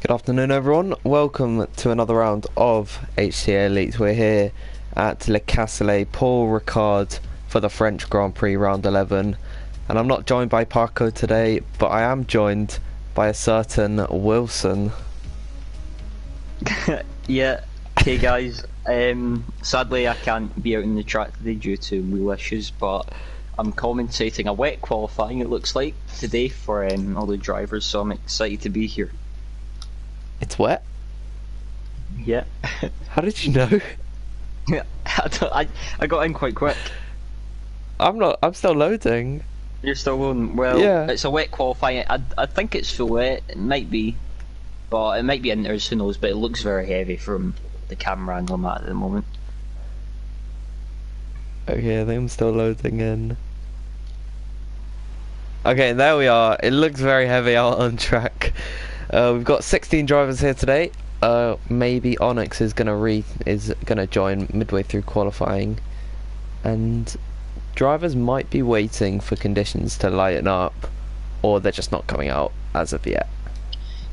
Good afternoon, everyone. Welcome to another round of Hta Elites. We're here at Le Castellet, Paul Ricard for the French Grand Prix round 11. And I'm not joined by Parko today, but I am joined by a certain Wilson. Yeah, hey guys. Sadly I can't be out in the track today due to wheel issues, but I'm commentating a wet qualifying, it looks like, today for all the drivers, so I'm excited to be here. It's wet? Yeah. How did you know? I got in quite quick. I'm still loading. You're still loading? Well, yeah. It's a wet qualifying. I think it's full wet. It might be, but it might be inters, who knows, but it looks very heavy from the camera angle I'm at the moment. Okay, I think I'm still loading in. Okay, there we are. It looks very heavy out on track. We've got 16 drivers here today. Maybe Onyx is gonna join midway through qualifying, and drivers might be waiting for conditions to lighten up, or they're just not coming out as of yet.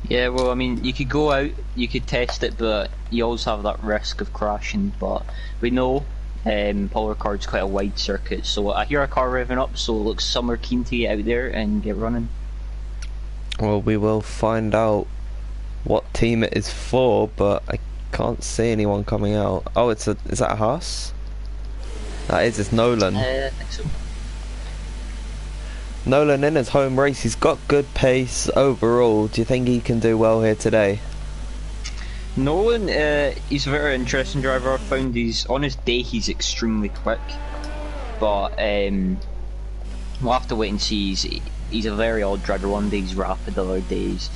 Yeah, well, I mean, you could go out, you could test it, but you always have that risk of crashing. But we know Paul Ricard's quite a wide circuit, so I hear a car revving up, so it looks some are keen to get out there and get running. Well, we will find out what team it is for, but I can't see anyone coming out. Oh, is that a Haas? It's Nolan. I think so. Nolan in his home race, he's got good pace overall. Do you think he can do well here today? Nolan, he's a very interesting driver. I've found on his day he's extremely quick, but we'll have to wait and see. He's a very odd driver. One day he's rapid, other days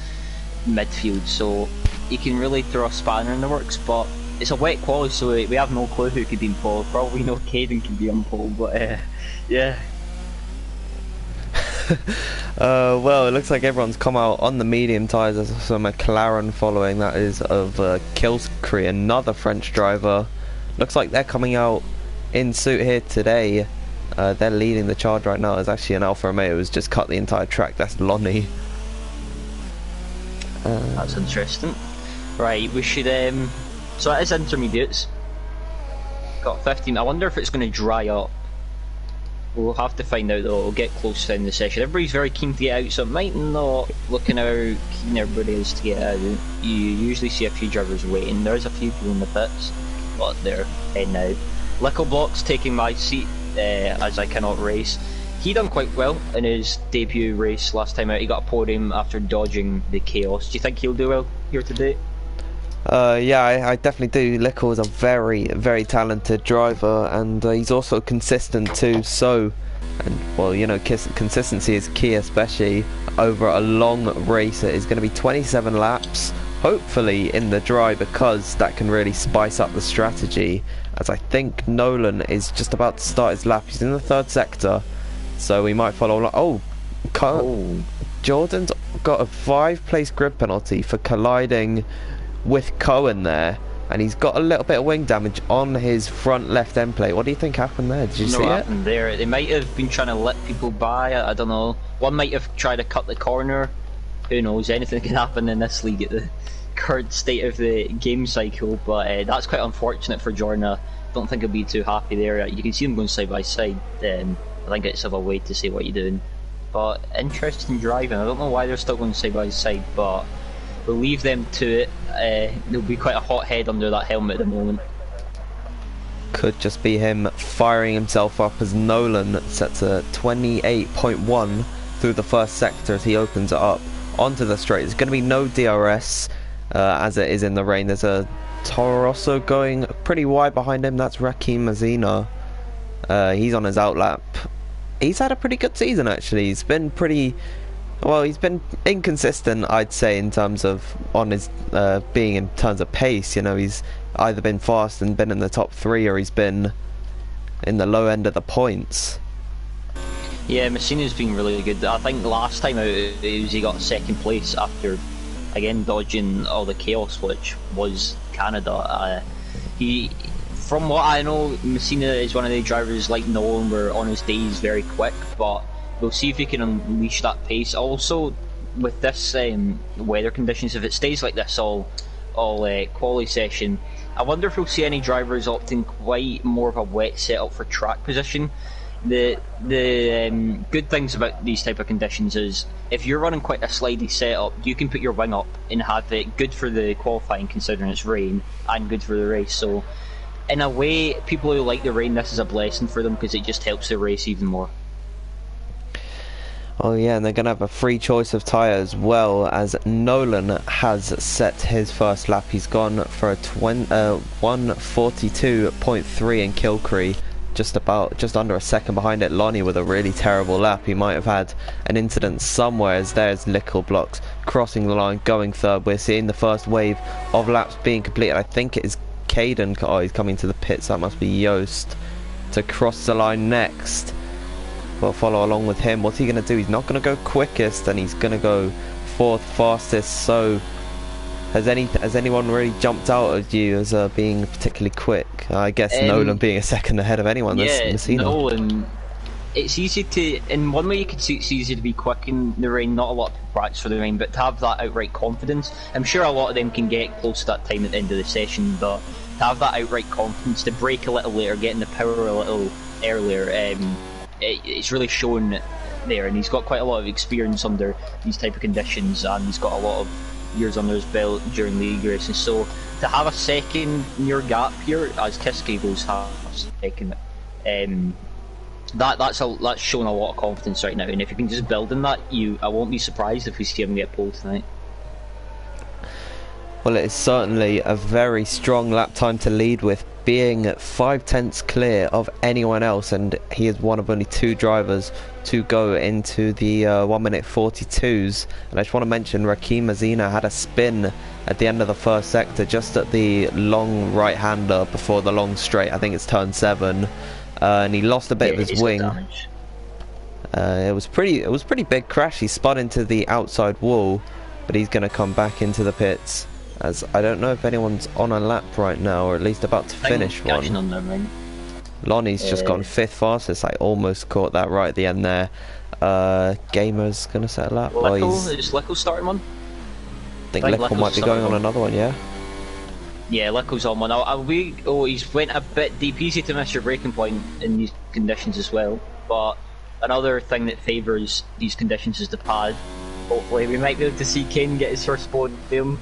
midfield, so he can really throw a spanner in the works. But it's a wet quality, so we have no clue who could be in pole. Probably no Caden can be on pole, but yeah. Well, it looks like everyone's come out on the medium tyres. There's also McLaren following, that is of Kilscree, another French driver. Looks like they're coming out in suit here today. They're leading the charge right now. There's actually an Alfa Romeo who's just cut the entire track. That's Lonnie. That's interesting. Right, we should so it is intermediates. Got 15. I wonder if it's going to dry up. We'll have to find out though. We'll get close down the session. Everybody's very keen to get out, so it might not, looking how keen everybody is to get out. You usually see a few drivers waiting. There's a few people in the pits, but they're heading out. Lickleblocks taking my seat as I cannot race. He done quite well in his debut race last time out. He got a podium after dodging the chaos. Do you think he'll do well here today? Yeah, I definitely do. Lickle is a very, very talented driver, and he's also consistent too. So, and well, you know, consistency is key, especially over a long race. It is going to be 27 laps, hopefully in the dry, because that can really spice up the strategy. As I think Nolan is just about to start his lap. He's in the third sector, so we might follow. Jordan's got a 5-place grid penalty for colliding with Cohen there, and he's got a little bit of wing damage on his front left end plate. What do you think happened there? Did you see it? What happened there? They might have been trying to let people by. I don't know. One might have tried to cut the corner. Who knows? Anything can happen in this league at the current state of the game cycle. But that's quite unfortunate for Jordan. I don't think he'll be too happy there. You can see them going side by side. I think it's a way to say what you're doing. But interesting driving. I don't know why they're still going side by side, but we'll leave them to it. There'll be quite a hot head under that helmet at the moment. Could just be him firing himself up as Nolan sets a 28.1 through the first sector as he opens it up onto the straight. There's going to be no DRS as it is in the rain. There's a Toro Rosso going pretty wide behind him. That's Rakim Mazina. He's on his outlap. He's had a pretty good season actually. He's been he's been inconsistent, I'd say, in terms of on his being in terms of pace. You know, he's either been fast and been in the top 3, or he's been in the low end of the points. Yeah, Messina's been really good. I think last time out he got second place after again dodging all the chaos, which was Canada. From what I know, Messina is one of the drivers like Nolan, where on his day he's very quick, but we'll see if he can unleash that pace. Also, with this weather conditions, if it stays like this all quali session, I wonder if we'll see any drivers opting quite more of a wet setup for track position. The good things about these type of conditions is if you're running quite a slidey setup, you can put your wing up and have it good for the qualifying considering it's rain, and good for the race. So in a way, people who like the rain, this is a blessing for them because it just helps the race even more. Oh yeah, and they're going to have a free choice of tyre as well, as Nolan has set his first lap. He's gone for a 1:42.3 in Kilcree, just under a second behind it. Lonnie with a really terrible lap. He might have had an incident somewhere, as there's Lickle Blocks crossing the line, going third. We're seeing the first wave of laps being completed. I think it is Caden. Oh, he's coming to the pits. That must be Yost to cross the line next. We'll follow along with him. What's he going to do? He's not going to go quickest, and he's going to go fourth fastest. So has anyone really jumped out at you as being particularly quick? I guess Nolan being a second ahead of anyone. Yeah, Nolan. It's easy to, in one way you could see it's easy to be quick in the rain. Not a lot of people practice for the rain, but to have that outright confidence, I'm sure a lot of them can get close to that time at the end of the session, but to have that outright confidence, to brake a little later, getting the power a little earlier, it's really shown there, and he's got quite a lot of experience under these type of conditions, and he's got a lot of years under his belt during league races. So to have a second near gap here, as Kiske goes half second, that's showing a lot of confidence right now. And if you can just build on that, I won't be surprised if we see him get pole tonight. Well, it is certainly a very strong lap time to lead with, being 5/10 clear of anyone else, and he is one of only 2 drivers to go into the 1:42s. And I just want to mention Rakim Mazina had a spin at the end of the first sector, just at the long right-hander before the long straight. I think it's turn 7, and he lost a bit of his wing. It was pretty big crash. He spun into the outside wall, but he's going to come back into the pits, as I don't know if anyone's on a lap right now, or at least about to finish one. On them, right? Lonnie's just gone 5th fastest. I almost caught that right at the end there. Gamer's going to set a lap. Is Lickle starting one? I think Lickle might be going on another one, yeah? Yeah, Lickle's on one. He's went a bit deep. Easy to miss your braking point in these conditions as well. But another thing that favours these conditions is the pad. Hopefully we might be able to see Kane get his first podium,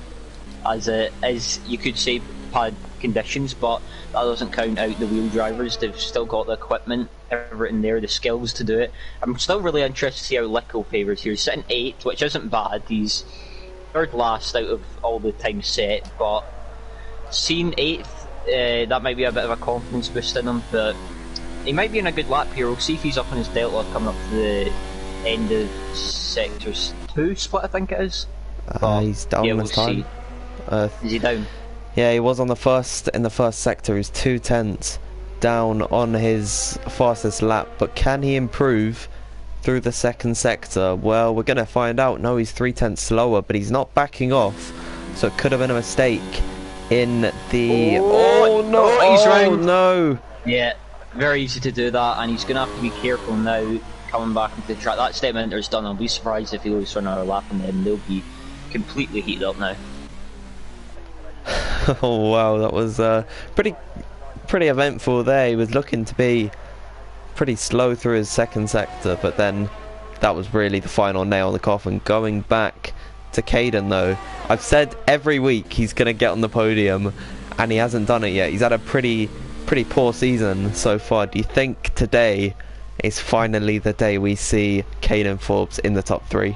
as you could say pad conditions, but that doesn't count out the wheel drivers. They've still got the equipment, everything there, the skills to do it. I'm still really interested to see how Lickle favours here. He's sitting 8th, which isn't bad. He's 3rd last out of all the time set, but seeing 8th, that might be a bit of a confidence boost in him, but he might be in a good lap here. We'll see if he's up on his delta coming up to the end of sectors 2 split, I think it is. He's down this time. Is he down? Yeah, he was on the first sector. He's 2/10 down on his fastest lap, but can he improve through the second sector? Well, we're gonna find out. No, he's 3/10 slower, but he's not backing off, so it could have been a mistake in the. He's round. No. Yeah, very easy to do that, and he's gonna have to be careful now coming back into the track. That step inter's done. I'll be surprised if he goes for another lap, and then they'll be completely heated up now. Oh wow, that was pretty eventful there. He was looking to be pretty slow through his second sector, but then that was really the final nail in the coffin. Going back to Caden though, I've said every week he's going to get on the podium, and he hasn't done it yet. He's had a pretty poor season so far. Do you think today is finally the day we see Caden Forbes in the top 3?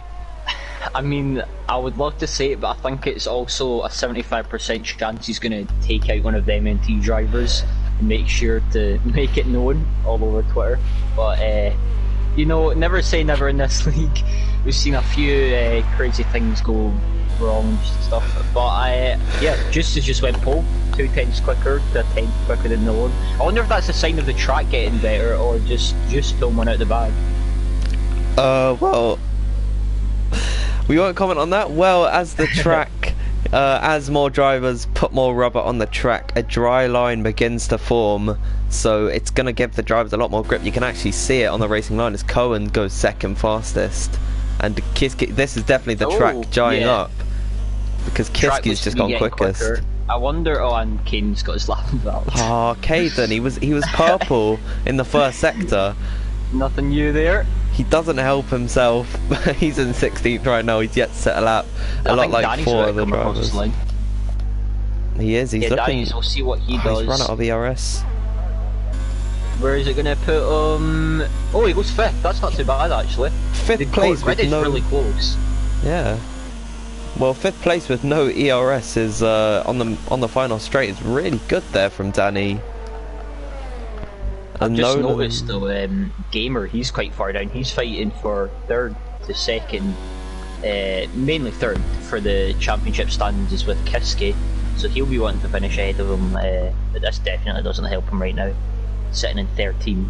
I mean, I would love to say it, but I think it's also a 75% chance he's going to take out one of the MNT drivers and make sure to make it known all over Twitter. But, never say never in this league. We've seen a few crazy things go wrong and stuff. But, Juice just went pole, 2/10 quicker, to a 10th quicker than Nolan. I wonder if that's a sign of the track getting better, or just pulling one out of the bag. Well, we won't comment on that. Well, as the track, as more drivers put more rubber on the track, a dry line begins to form, so it's going to give the drivers a lot more grip. You can actually see it on the racing line as Cohen goes 2nd fastest, and this is definitely the track drying up, because Kiski's just gone quickest. Quicker. I wonder. Oh, and Kane's got his lap belt. Oh, Caden, he was purple in the first sector. Nothing new there. He doesn't help himself. He's in 16th right now. He's yet to set a lap. A lot like Danny's 4 other drivers. He is. He's looking. Danny's, we'll see what he does. He's run out of ERS. Where is it going to put Oh, he goes 5th. That's not too bad actually. 5th place with no. Really close. Yeah. Well, 5th place with no ERS is on the final straight is really good there from Danny. I've just noticed though, Gamer, he's quite far down. He's fighting for 3rd to 2nd, mainly 3rd for the championship standings with Kiski, so he'll be wanting to finish ahead of him, but this definitely doesn't help him right now, sitting in 13.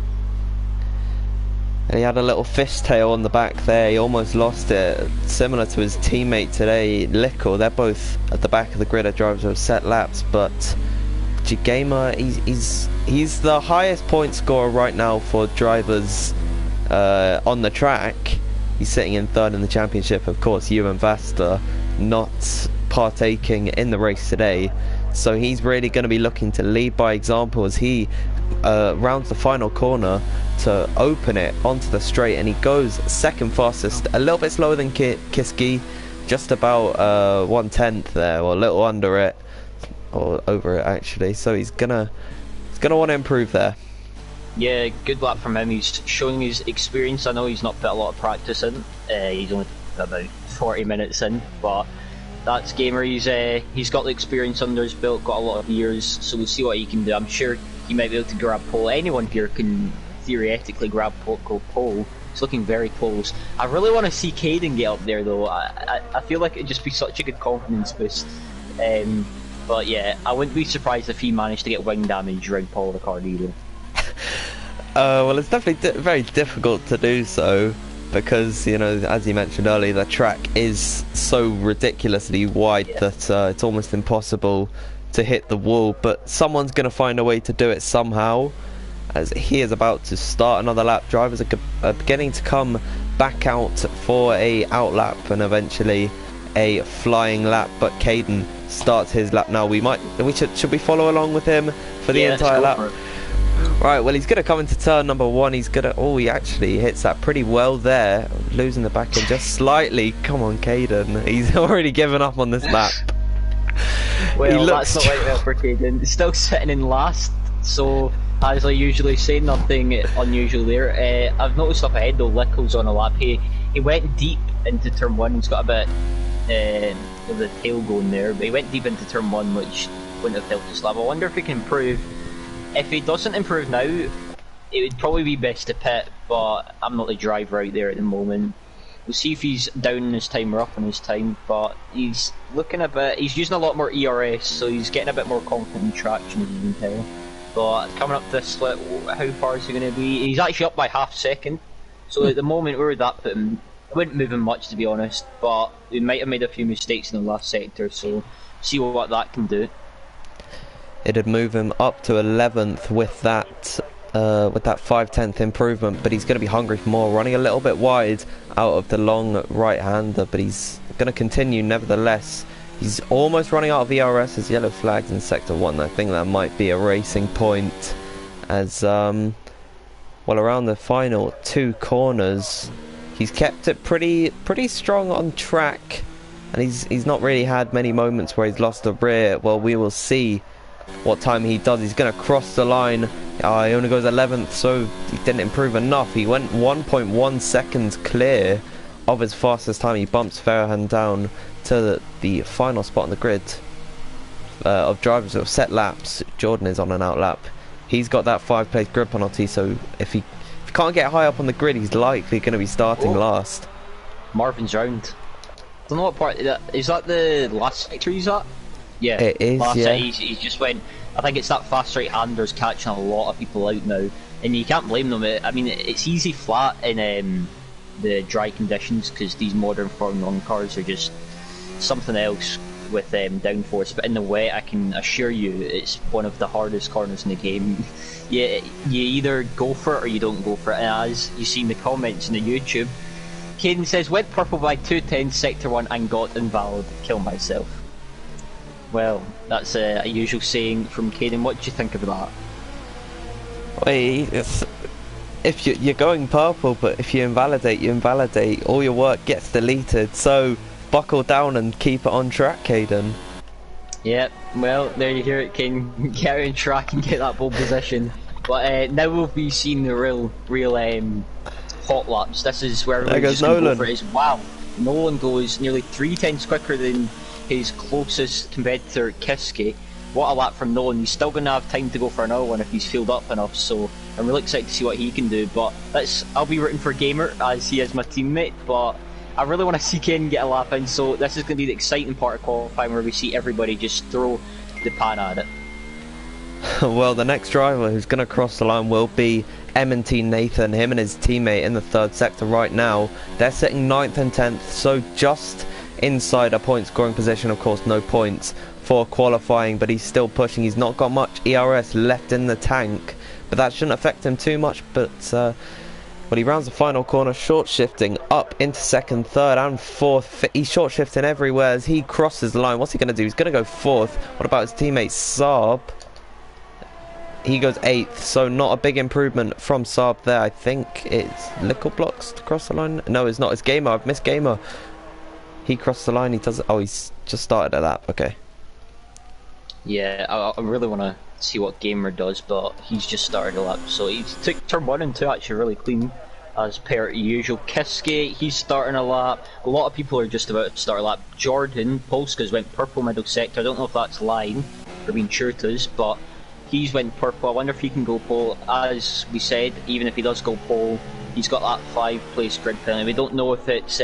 And he had a little fishtail on the back there. He almost lost it, similar to his teammate today, Lickle. They're both at the back of the grid of drivers who have set laps, but Gamer, he's the highest point scorer right now for drivers on the track. He's sitting in 3rd in the championship. Of course, Ewan Vasta not partaking in the race today, so he's really going to be looking to lead by example as he rounds the final corner to open it onto the straight, and he goes 2nd fastest, a little bit slower than Kiski, just about 1/10 there, or a little under it, or over it actually. So he's gonna want to improve there. Yeah, good lap from him. He's showing his experience. I know he's not put a lot of practice in. He's only put about 40 minutes in, but that's Gamer. He's got the experience under his belt, got a lot of years, so we'll see what he can do. I'm sure he might be able to grab pole. Anyone here can theoretically grab pole. It's looking very close. I really want to see Caden get up there though. I feel like it'd just be such a good confidence boost. But yeah, I wouldn't be surprised if he managed to get wing damage around Paul Ricard either. Well, it's definitely very difficult to do so, because, you know, as you mentioned earlier, the track is so ridiculously wide that it's almost impossible to hit the wall, but someone's going to find a way to do it somehow, as he is about to start another lap. Drivers are beginning to come back out for a out lap and eventually a flying lap, but Caden starts his lap now. Should we follow along with him for the entire lap? Right, well, he's going to come into turn number 1. He's going to... he actually hits that pretty well there, losing the back end just slightly. Come on, Caden. He's already given up on this lap. Well, that's not right well for Caden. He's still sitting in last, so as I usually say, nothing unusual there. I've noticed up ahead though, Lickle's on a lap. He went deep into turn 1. He's got a bit of the tail going there, but he went deep into turn 1, which wouldn't have helped his lap. I wonder if he can improve. If he doesn't improve now, it would probably be best to pit, but I'm not the driver out there at the moment. We'll see if he's down in his time or up in his time, but he's looking a bit... he's using a lot more ERS, so he's getting a bit more confident in traction, as you can tell. But coming up this split, how far is he going to be? He's actually up by half second, so at the moment where would that put him? I wouldn't move him much, to be honest, but we might have made a few mistakes in the last sector, so see what that can do. It'd move him up to 11th with that 5/10 improvement, but he's going to be hungry for more, running a little bit wide out of the long right-hander, but he's going to continue nevertheless. He's almost running out of ERS as yellow flags in sector 1. I think that might be a racing point, as well, around the final 2 corners he's kept it pretty strong on track, and he's not really had many moments where he's lost the rear. Well, we will see what time he does. He's going to cross the line. He only goes 11th, so he didn't improve enough. He went 1.1 seconds clear of his fastest time. He bumps Farhan down to the final spot on the grid of drivers who have set laps. Jordan is on an out lap. He's got that 5-place grid penalty, so if he can't get high up on the grid, he's likely going to be starting last. Marvin's round. I don't know what part is that. The last sector he's at? Yeah, it is. Yeah, he's just went. I think it's that fast right-hander's catching a lot of people out now, and you can't blame them. I mean, it's easy flat in the dry conditions because these modern Formula 1 cars are just something else with downforce. But in the wet, I can assure you, it's one of the hardest corners in the game. You either go for it or you don't go for it. And as you see in the comments in the YouTube, Caden says, went purple by 210 sector 1 and got invalid. Kill myself. Well, that's a usual saying from Caden. What do you think of that? Wait, if you're going purple, but if you invalidate, all your work gets deleted. So buckle down and keep it on track, Caden. Yep, well, there you hear it, Caden. Get on track and get that pole position. But now we'll be seeing the real hot laps. This is where we're just going to go for it. Wow, Nolan goes nearly 3 tenths quicker than his closest competitor, Kiske. What a lap from Nolan. He's still going to have time to go for another one if he's filled up enough, so I'm really excited to see what he can do. But I'll be rooting for Gamer, as he is my teammate, but I really want to see Ken get a lap in, so this is going to be the exciting part of qualifying where we see everybody just throw the pan at it. Well, the next driver who's going to cross the line will be M&T Nathan, him and his teammate in the 3rd sector right now. They're sitting 9th and 10th, so just inside a point scoring position. Of course, no points for qualifying, but he's still pushing. He's not got much ERS left in the tank, but that shouldn't affect him too much. But when he rounds the final corner, short shifting up into 2nd, 3rd and 4th. He's short shifting everywhere as he crosses the line. What's he going to do? He's going to go 4th. What about his teammate Saab? He goes 8th, so not a big improvement from Saab there. I think it's Lickle Blocks to cross the line. No, it's not. It's Gamer. I've missed Gamer. He crossed the line. He does. Oh, he's just started at that. Okay. Yeah, I really want to see what Gamer does, but he's just started a lap. So he took turn 1 and 2 actually really clean, as per usual. Kiske, he's starting a lap. A lot of people are just about to start a lap. Jordan, Polska's went purple middle sector. I don't know if that's line for being Churtas, but he's went purple. I wonder if he can go pole. As we said, even if he does go pole, he's got that 5th place grid penalty. We don't know if it's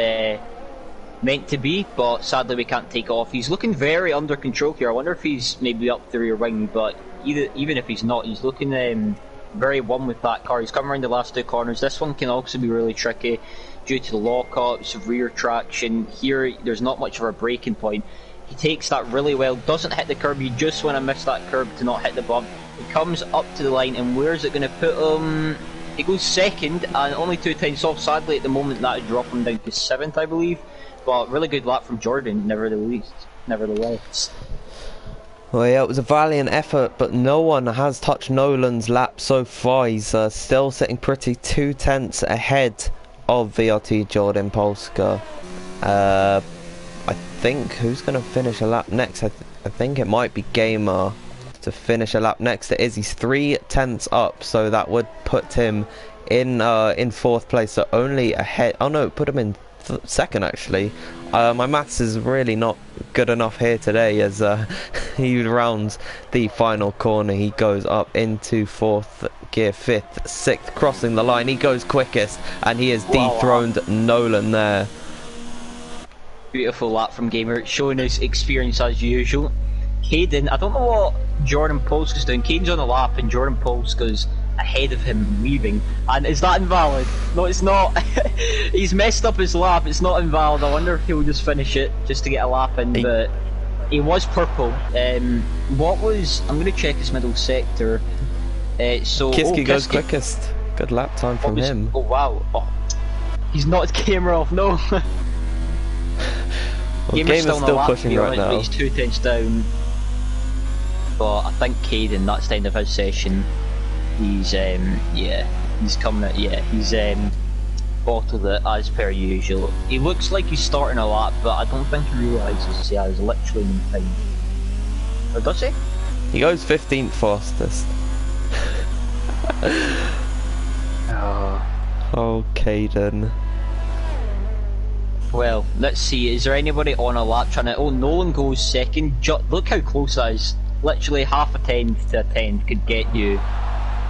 meant to be, but sadly we can't take off. He's looking very under control here. I wonder if he's maybe up the rear wing, but even if he's not, he's looking very one with that car. He's coming around the last 2 corners. This one can also be really tricky due to the lockups, rear traction. Here there's not much of a braking point. He takes that really well, doesn't hit the curb. You just want to miss that curb to not hit the bump. He comes up to the line, and where's it going to put him? He goes 2nd and only 2 tenths off. Sadly at the moment that would drop him down to 7th, I believe. But really good lap from Jordan, nevertheless. Well, yeah, it was a valiant effort, but no one has touched Nolan's lap so far. He's still sitting pretty 2 tenths ahead of VRT Jordan Polska. I think who's going to finish a lap next? I think it might be Gamer to finish a lap next. It is. He's 3 tenths up, so that would put him in 4th place. So only ahead. Oh no, put him in 2nd actually. My maths is really not good enough here today as he rounds the final corner. He goes up into 4th gear, 5th, 6th, crossing the line. He goes quickest and he has dethroned Nolan there. Beautiful lap from Gamer, showing his experience as usual. Caden, I don't know what Jordan Polska's doing. Caden's on the lap and Jordan Polska's ahead of him leaving. And is that invalid? No, it's not. He's messed up his lap. It's not invalid. I wonder if he'll just finish it just to get a lap in. But he was purple. What was? I'm going to check his middle sector. Kiske goes quickest. Good lap time from him. Oh wow! Oh, he's knocked camera off. No. Well, Gamer's still pushing right now. He's 2 tenths down. But I think Caden, that's the end of his session. He's he's coming out. Yeah, he's bottled it as per usual. He looks like he's starting a lap, but I don't think he realises he has literally no time. Or does he? He goes 15th fastest. Oh, Caden. Well, let's see. Is there anybody on a lap trying to? Oh, Nolan goes 2nd. Look how close that is. Literally half a tenth to a tenth could get you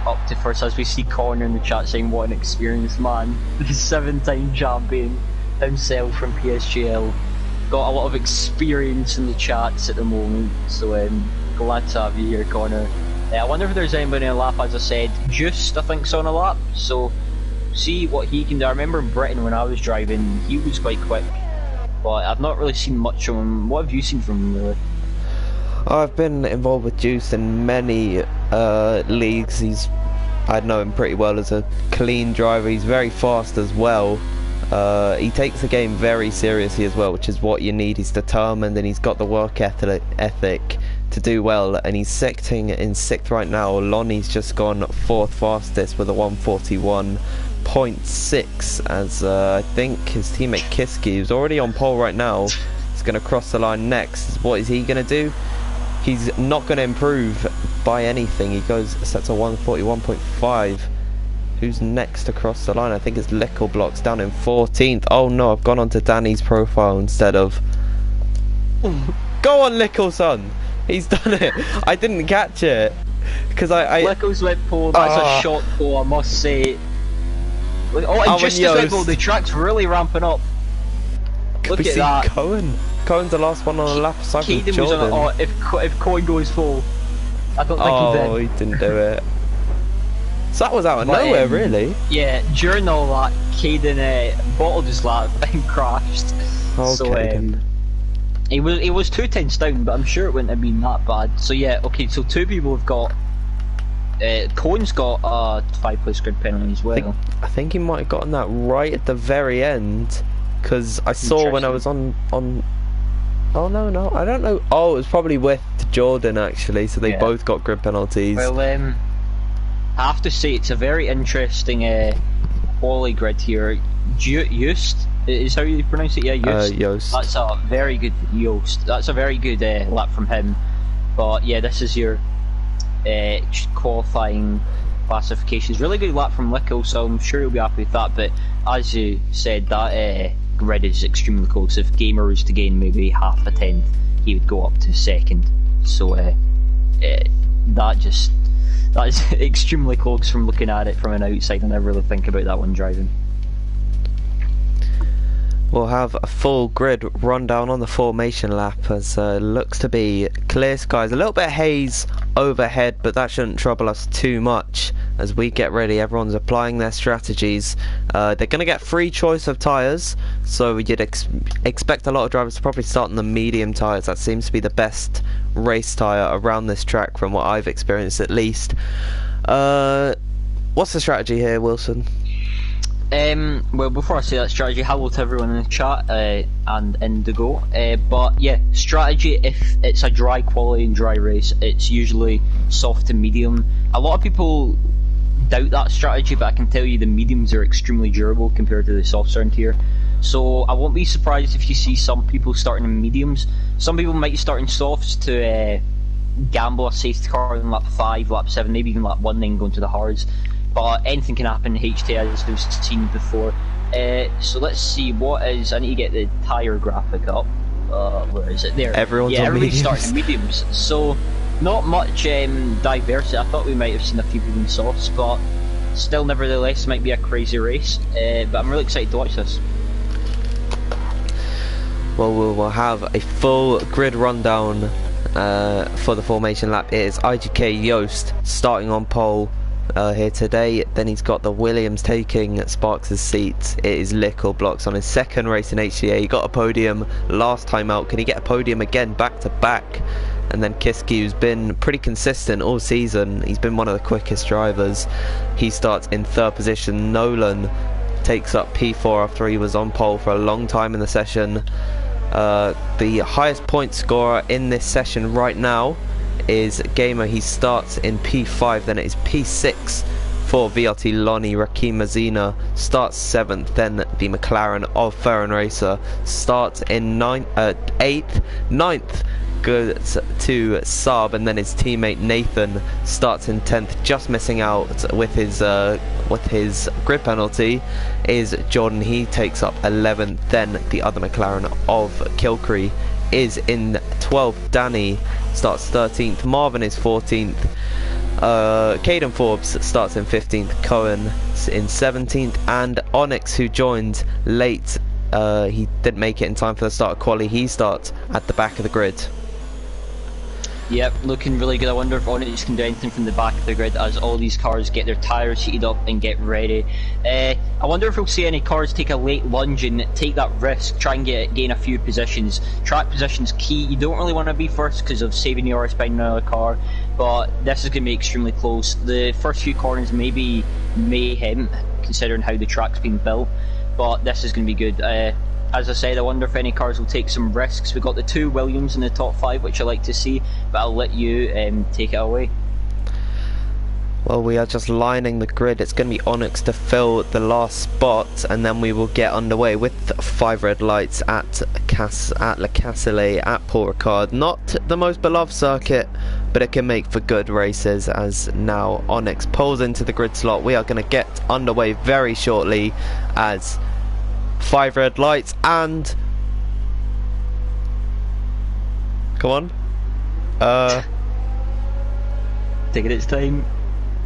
up to 1st. As we see Connor in the chat saying, "What an experienced man!" The 7-time champion himself from PSGL. Got a lot of experience in the chats at the moment. So glad to have you here, Connor. I wonder if there's anybody on a lap. As I said, Just I think's on a lap. So see what he can do. I remember in Britain when I was driving, he was quite quick, but I've not really seen much from him. What have you seen from him really? I've been involved with Juice in many leagues. I know him pretty well as a clean driver. He's very fast as well. He takes the game very seriously as well, which is what you need. He's determined and he's got the work ethic to do well, and he's sitting in 6th right now. Lonnie's just gone 4th fastest with a 1:41.6, as I think his teammate Kiski, who's already on pole right now, is going to cross the line next. What is he going to do? He's not going to improve by anything. He sets a 1:41.5. Who's next across the line? I think it's Lickle Blocks down in 14th. Oh no, I've gone onto Danny's profile instead of... Go on, Lickle, son! He's done it! I didn't catch it! Because I... Lickle's went pole, that's a shot pole, I must say. Oh, and just as well, the track's really ramping up. Look at that. Cohen. Cohen's the last one on the lap aside from Jordan. Was on, if Cohen goes full, I don't think he did. Oh, he didn't do it. So that was out of nowhere, really. Yeah, during all that, Caden bottled his lap and crashed. Oh, so, Caden. He was 2 tenths down, but I'm sure it wouldn't have been that bad. So yeah, okay, so 2 people have got... Cohen's got a 5-place grid penalty as well. I think he might have gotten that right at the very end, because I saw when I was on... Oh no, I don't know. Oh, it was probably with Jordan actually, so they both got grid penalties. Well, I have to say it's a very interesting quali grid here. Joost is how you pronounce it, yeah? Joost. That's a very good Joost. That's a very good lap from him. But yeah, this is your qualifying classifications. Really good lap from Lickle, so I'm sure he'll be happy with that. But as you said, that grid is extremely close. If Gamer was to gain maybe half a tenth, he would go up to 2nd. So that is extremely close from looking at it from an outside. I never really think about that when driving. We'll have a full grid rundown on the formation lap, as looks to be clear skies. A little bit of haze overhead, but that shouldn't trouble us too much as we get ready. Everyone's applying their strategies. They're going to get free choice of tyres, so you'd expect a lot of drivers to probably start on the medium tyres. That seems to be the best race tyre around this track from what I've experienced at least. What's the strategy here, Wilson? Well, before I say that strategy, hello to everyone in the chat and Indigo. But yeah, strategy, if it's a dry quality and dry race, it's usually soft to medium. A lot of people doubt that strategy, but I can tell you the mediums are extremely durable compared to the softs around here. So I won't be surprised if you see some people starting in mediums. Some people might start in softs to gamble a safety car in lap 5, lap 7, maybe even lap 1, then go into the hards. But anything can happen in HTA, as we've seen before. So let's see, what is... I need to get the tyre graphic up. Where is it? There. Everybody's starting in mediums. So, not much diversity. I thought we might have seen a few people in softs, but still, nevertheless, might be a crazy race. But I'm really excited to watch this. Well, we'll have a full grid rundown for the formation lap. It is IGK Joost starting on pole here today. Then he's got the Williams taking Sparks' seat. It is Lickle Blocks on his 2nd race in HCA. He got a podium last time out. Can he get a podium again back to back? And then Kiski, who's been pretty consistent all season, he's been one of the quickest drivers. He starts in 3rd position. Nolan takes up P4 after he was on pole for a long time in the session. The highest point scorer in this session right now is Gamer. He starts in P5, then it is P6 for VRT Lonnie. Rakim Mazina starts 7th, then the McLaren of Ferran Racer starts in 8th, 9th goes to Saab, and then his teammate Nathan starts in 10th, just missing out with his grid penalty is Jordan. He takes up 11th, then the other McLaren of Kilcree is in 12th. Danny starts 13th, Marvin is 14th, Caden Forbes starts in 15th, Cohen in 17th, and Onyx, who joined late, he didn't make it in time for the start of quali, he starts at the back of the grid. Yep, looking really good. I wonder if Onyx can do anything from the back of the grid as all these cars get their tyres heated up and get ready. I wonder if we'll see any cars take a late lunge and take that risk, try and gain a few positions. Track position's key. You don't really want to be first because of saving the RS behind another car, but this is going to be extremely close. The first few corners may be mayhem considering how the track's been built, but this is going to be good. As I said, I wonder if any cars will take some risks. We've got the 2 Williams in the top 5, which I like to see, but I'll let you take it away. Well, we are just lining the grid. It's going to be Onyx to fill the last spot, and then we will get underway with 5 red lights at Le Castellet at Paul Ricard. Not the most beloved circuit, but it can make for good races, as now Onyx pulls into the grid slot. We are going to get underway very shortly as 5 red lights, and come on, taking its time.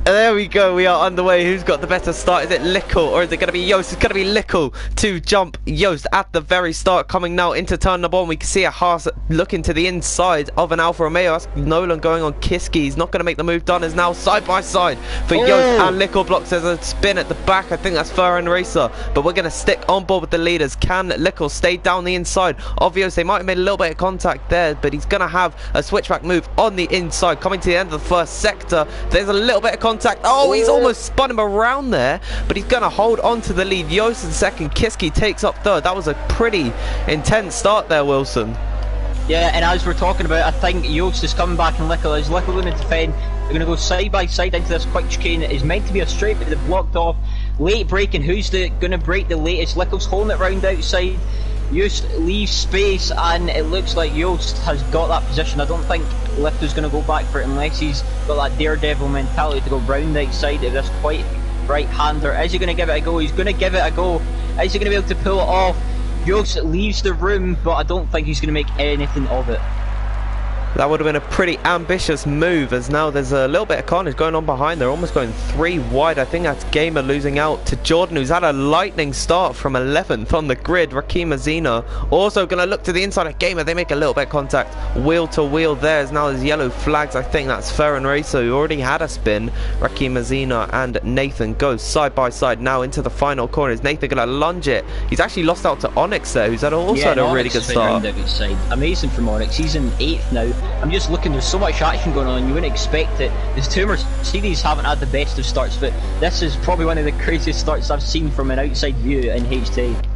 there we go, we are underway. Who's got the better start? Is it Lickle or is it going to be Joost? It's going to be Lickle to jump Joost at the very start. Coming now into turn number 1, we can see a Haas looking to the inside of an Alfa Romeo. That's Nolan going on Kiski. He's not going to make the move. Done is now side by side for Joost and Lickle. Blocks. There's a spin at the back. I think that's Ferran Racer, but we're going to stick on board with the leaders. Can Lickle stay down the inside of Joost? They might have made a little bit of contact there, but he's going to have a switchback move on the inside. Coming to the end of the first sector, there's a little bit of contact. Oh, he's almost spun him around there, but he's going to hold on to the lead. Joost in second, Kiski takes up third. That was a pretty intense start there, Wilson. Yeah, and as we're talking about, I think Joost is coming back and Lickle is going to defend. They're going to go side by side into this quick chicane. It is meant to be a straight, but they've blocked off. Late braking, who's going to break the latest? Lickle's holding it round outside. Joost leaves space, and it looks like Joost has got that position. I don't think Lickle's going to go back for it unless he's got that daredevil mentality to go round outside of this quite right-hander. Is he going to give it a go? He's going to give it a go. Is he going to be able to pull it off? Joost leaves the room, but I don't think he's going to make anything of it. That would have been a pretty ambitious move, as now there's a little bit of carnage going on behind. They're almost going 3 wide. I think that's Gamer losing out to Jordan, who's had a lightning start from 11th on the grid. Rakim Azina also going to look to the inside of Gamer. They make a little bit of contact wheel to wheel there, as now there's yellow flags. I think that's Ferran Racer, who already had a spin. Rakim Azina and Nathan go side by side now into the final corner. Is Nathan going to lunge it? He's actually lost out to Onyx there, who's also had a really good start. Amazing from Onyx. He's in 8th now. I'm just looking, there's so much action going on, you wouldn't expect it. The 2 Mercedes haven't had the best of starts, but this is probably one of the craziest starts I've seen from an outside view in HT.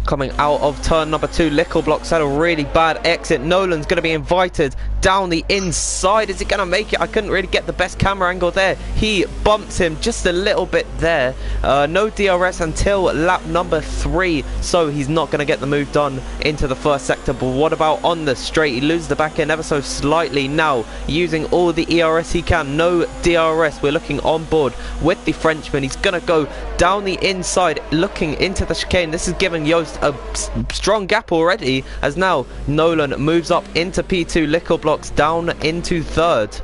Coming out of turn number 2, Lickle blocks had a really bad exit. Nolan's going to be invited down the inside. Is he going to make it? I couldn't really get the best camera angle there. He bumps him just a little bit there. No DRS until lap number 3, so he's not going to get the move done into the first sector. But what about on the straight? He loses the back end ever so slightly now, using all the ERS he can. No DRS. We're looking on board with the Frenchman. He's going to go down the inside, looking into the chicane. This is giving Joost a strong gap already, as now Nolan moves up into P2. Lickle blocks down into 3rd.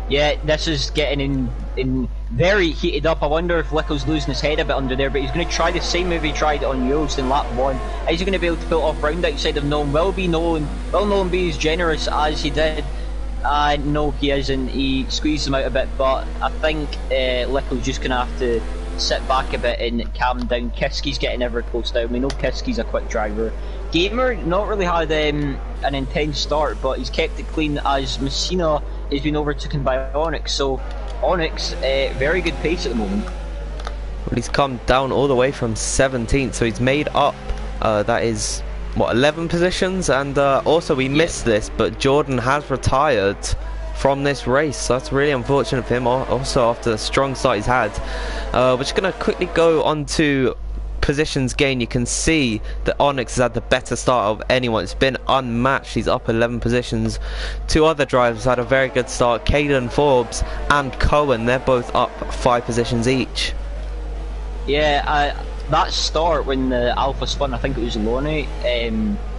Yeah, this is getting in very heated up. I wonder if Lickle's losing his head a bit under there, but he's going to try the same move he tried on Joost in lap 1. Is he going to be able to pull it off round outside of Nolan? Will Nolan be as generous as he did? No, he isn't. He squeezed him out a bit, but I think Lickle's just going to have to sit back a bit and calm down. Kiski's getting ever close down. We know Kiski's a quick driver. Gamer not really had an intense start, but he's kept it clean as Messina has been overtaken by Onyx. So Onyx, very good pace at the moment. Well, he's come down all the way from 17th, so he's made up. That is what, 11 positions, and also we missed this, but Jordan has retired from this race, so that's really unfortunate for him. Also after the strong start he's had. We're just going to quickly go on to positions gain. You can see that Onyx has had the better start of anyone. It's been unmatched. He's up 11 positions. 2 other drivers had a very good start. Caden Forbes and Cohen, they're both up 5 positions each. Yeah, that start when the Alpha spun, I think it was Lonnie.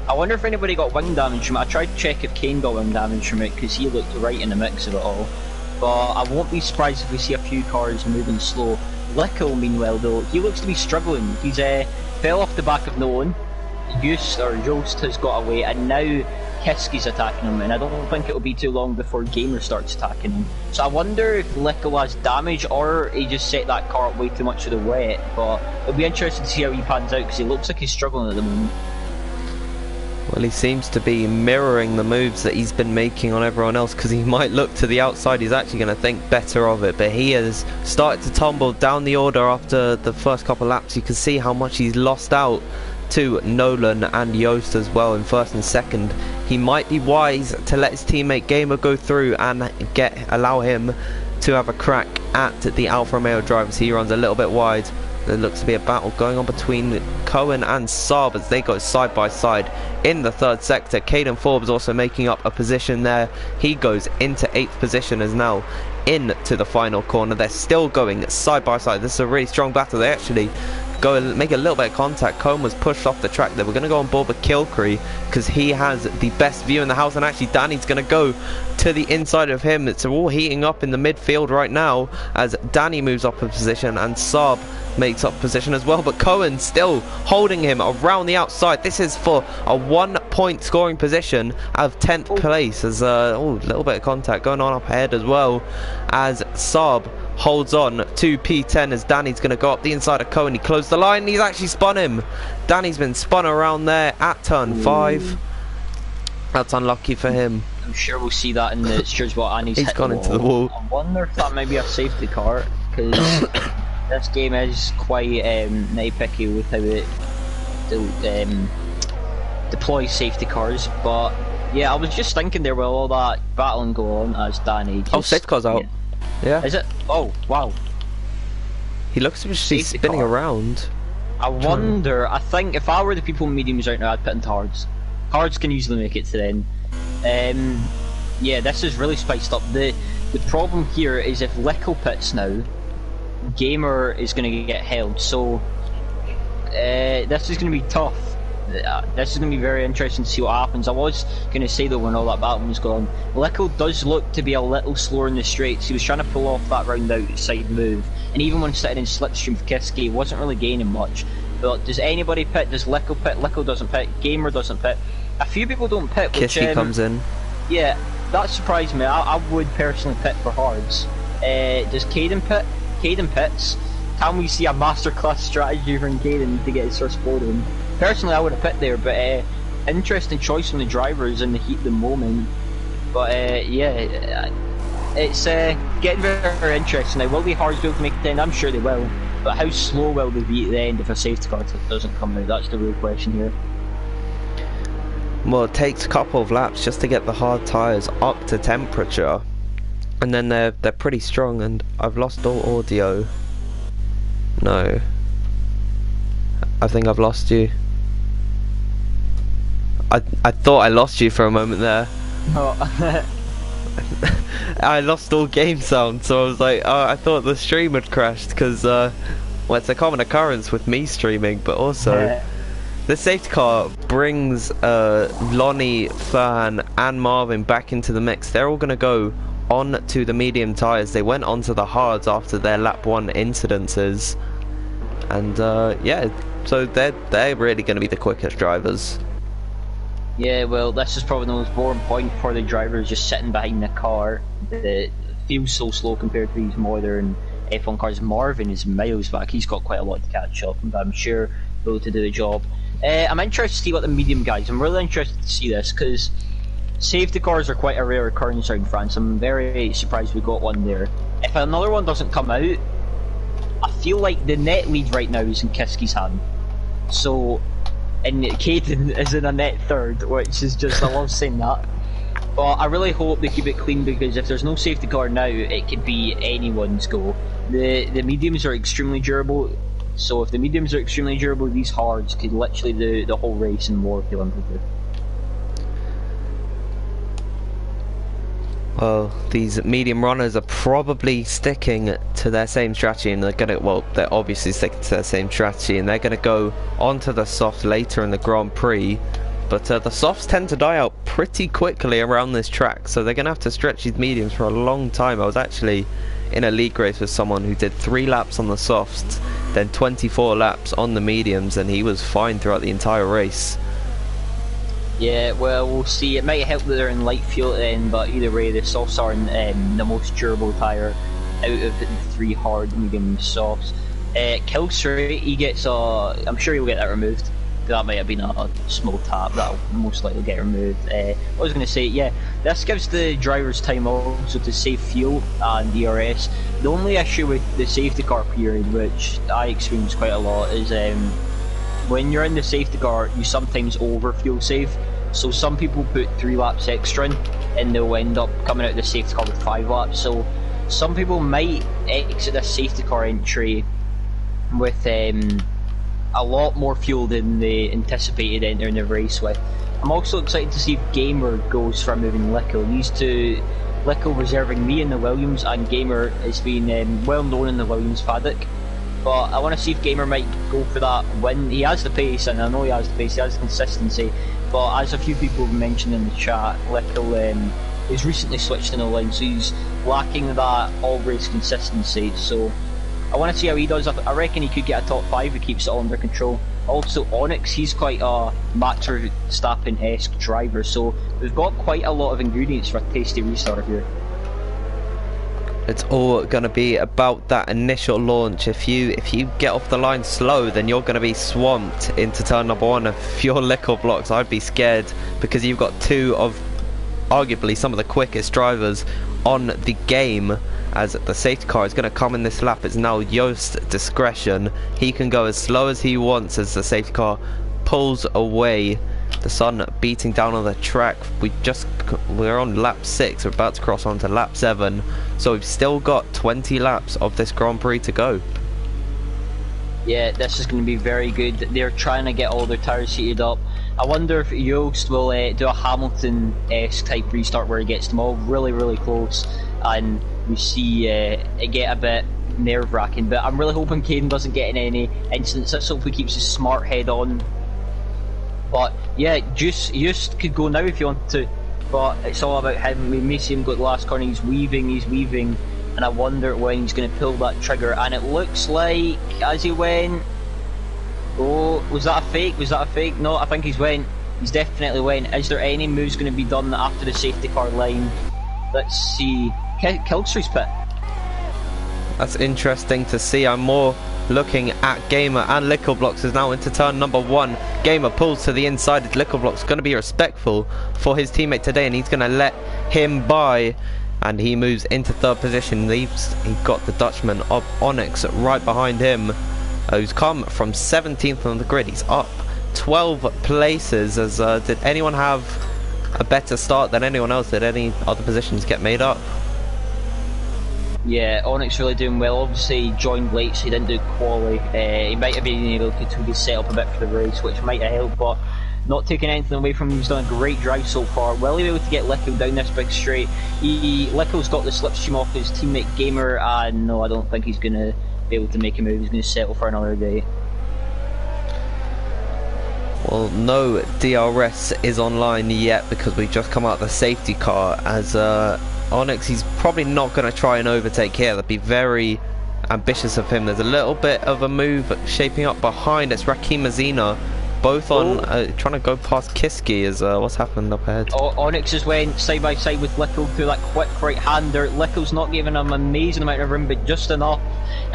I wonder if anybody got wing damage from it. I tried to check if Kane got wing damage from it, because he looked right in the mix of it all. But I won't be surprised if we see a few cars moving slow. Lickle, meanwhile, though, he looks to be struggling. He's fell off the back of Nolan. Joost has got away, and now Kiski's attacking him, and I don't think it'll be too long before Gamer starts attacking him. So I wonder if Lickle has damage, or he just set that car up way too much for the wet. But it'll be interesting to see how he pans out, because he looks like he's struggling at the moment. Well, he seems to be mirroring the moves that he's been making on everyone else, because he might look to the outside, he's actually going to think better of it, but he has started to tumble down the order after the first couple laps. You can see how much he's lost out to Nolan and Yost as well in first and second. He might be wise to let his teammate Gamer go through and allow him to have a crack at the Alfa Romeo drivers. He runs a little bit wide. There looks to be a battle going on between Cohen and Saab as they go side by side in the third sector. Caden Forbes also making up a position there. He goes into 8th position as now into the final corner. They're still going side by side. This is a really strong battle. They actually go and make a little bit of contact. Cohen was pushed off the track there. We're going to go on board with Kilcree because he has the best view in the house, and actually Danny's going to go to the inside of him. It's all heating up in the midfield right now as Danny moves up a position and Saab makes up position as well, but Cohen still holding him around the outside. This is for a 1-point scoring position of 10th place as a little bit of contact going on up ahead as well as Saab holds on to P10 as Danny's going to go up the inside of Cohen. He closed the line, he's actually spun him. Danny's been spun around there at turn 5. That's unlucky for him. I'm sure we'll see that in the steers what and he's gone into the wall. I wonder if that might be a safety car, because this game is quite nitpicky with how it deploys safety cars. But yeah, I was just thinking there with all that battling going on as Danny just, safety car's out. Yeah. Is it? Oh wow. He looks to be spinning around. I wonder, I think if I were the people in mediums right now, I'd put into hards. Hards can usually make it to the end. Yeah, this is really spiced up. The problem here is if Lickle pits now, Gamer is going to get held, so this is going to be tough. This is going to be very interesting to see what happens. I was going to say though, when all that battle was going on, Lickle does look to be a little slower in the straights. He was trying to pull off that round outside move, and even when sitting in slipstream for Kiske, he wasn't really gaining much. But does anybody pit? Does Lickle pit? Lickle doesn't pit. Gamer doesn't pit. A few people don't pit. Kiske comes in. Yeah, that surprised me. I would personally pit for hards. Does Caden pit? Caden pits. Can we see a masterclass strategy from Caden to get his first podium? Personally, I would have pit there, but interesting choice from the drivers in the heat of the moment. But yeah, it's getting very, very interesting. Now, will the hards be able to make it in? I'm sure they will. But how slow will they be at the end if a safety car doesn't come out? That's the real question here. Well, it takes a couple of laps just to get the hard tyres up to temperature, and then they're pretty strong. And I've lost all audio. No, I think I've lost you. I thought I lost you for a moment there. Oh. I lost all game sound, so I was like, oh, I thought the stream had crashed because well, it's a common occurrence with me streaming, but also the safety car brings Lonnie, Fern and Marvin back into the mix. They're all going to go on to the medium tyres. They went onto the hards after their lap 1 incidences, and yeah, so they're really going to be the quickest drivers. Yeah, well, this is probably the most boring point for the drivers, just sitting behind the car that feels so slow compared to these modern F1 cars. Marvin is miles back. He's got quite a lot to catch up, but I'm sure he'll to do the job. I'm interested to see what the medium guys. I'm really interested to see this because safety cars are quite a rare occurrence around France. I'm very surprised we got one there. If another one doesn't come out, I feel like the net lead right now is in Kiske's hand. So, and Caden is in a net third, which is just, I love saying that. But I really hope they keep it clean, because if there's no safety car now, it could be anyone's go. The mediums are extremely durable, so if the mediums are extremely durable, these hards could literally do the whole race and more if they wanted to. Well, these medium runners are probably sticking to their same strategy, and they're obviously sticking to their same strategy, and they're gonna go onto the softs later in the Grand Prix. But the softs tend to die out pretty quickly around this track, so they're gonna have to stretch these mediums for a long time. I was actually in a league race with someone who did 3 laps on the softs, then 24 laps on the mediums, and he was fine throughout the entire race. Yeah, well, we'll see. It might help that they're in light fuel then, but either way, the softs are the most durable tyre out of the 3 hard, medium softs. Kilsray, he gets I'm sure he'll get that removed, that might have been a small tap that'll most likely get removed. I was going to say, yeah, this gives the drivers time also to save fuel and DRS. The only issue with the safety car period, which I experience quite a lot, is when you're in the safety car, you sometimes over fuel save. So some people put 3 laps extra in, and they'll end up coming out of the safety car with 5 laps. So some people might exit this safety car entry with a lot more fuel than they anticipated entering the race with. I'm also excited to see if Gamer goes for moving Lickle. Used to Lickle reserving me in the Williams, and Gamer has been well known in the Williams paddock. But I want to see if Gamer might go for that when he has the pace, and I know he has the pace, he has the consistency. But as a few people have mentioned in the chat, Lickle has recently switched in the line, so he's lacking that all-race consistency. So I want to see how he does. I reckon he could get a top 5 if he keeps it all under control. Also, Onyx, he's quite a Max Verstappen-esque driver, so we've got quite a lot of ingredients for a tasty restart here. It's all going to be about that initial launch. If you get off the line slow, then you're going to be swamped into turn number 1. If you're Lickle blocks, I'd be scared, because you've got 2 of arguably some of the quickest drivers on the game. As the safety car is going to come in this lap, it's now Jost's discretion. He can go as slow as he wants as the safety car pulls away. The sun beating down on the track. We're on lap 6, we're about to cross on to lap 7, so we've still got 20 laps of this Grand Prix to go. Yeah, this is going to be very good. They're trying to get all their tyres heated up. I wonder if Jost will do a Hamilton-esque type restart where he gets them all really, really close, and we see it get a bit nerve-wracking. But I'm really hoping Caden doesn't get in any incidents. Let's hope he keeps his smart head on. But yeah, Just could go now if you want to, but it's all about him. We may see him go to the last corner. He's weaving, and I wonder when he's going to pull that trigger. And it looks like as he went. Oh, was that a fake? No, I think he's definitely went. Is there any moves going to be done after the safety car line? Let's see. Killstreak's pit. That's interesting to see. I'm more looking at Gamer, and Lickleblocks is now into turn number 1. Gamer pulls to the inside. Lickleblocks going to be respectful for his teammate today, and he's going to let him by, and he moves into 3rd position. He got the Dutchman of Onyx right behind him, who's come from 17th on the grid. He's up 12 places. As did anyone have a better start than anyone else? Did any other positions get made up? Yeah, Onyx really doing well. Obviously he joined late, so he didn't do quali. He might have been able to set up a bit for the race, which might have helped, but not taking anything away from him. He's done a great drive so far. Will he be able to get Lickle down this big straight? Lickle's got the slipstream off his teammate Gamer, and no, I don't think he's going to be able to make a move. He's going to settle for another day. Well, no DRS is online yet, because we've just come out of the safety car. As Onyx, he's probably not going to try and overtake here. That'd be very ambitious of him. There's a little bit of a move shaping up behind. It's Rakim Mazina, both on trying to go past Kiski. As what's happened up ahead? Onyx just went side by side with Lickle through that quick right-hander. Lickle's not giving him an amazing amount of room, but just enough.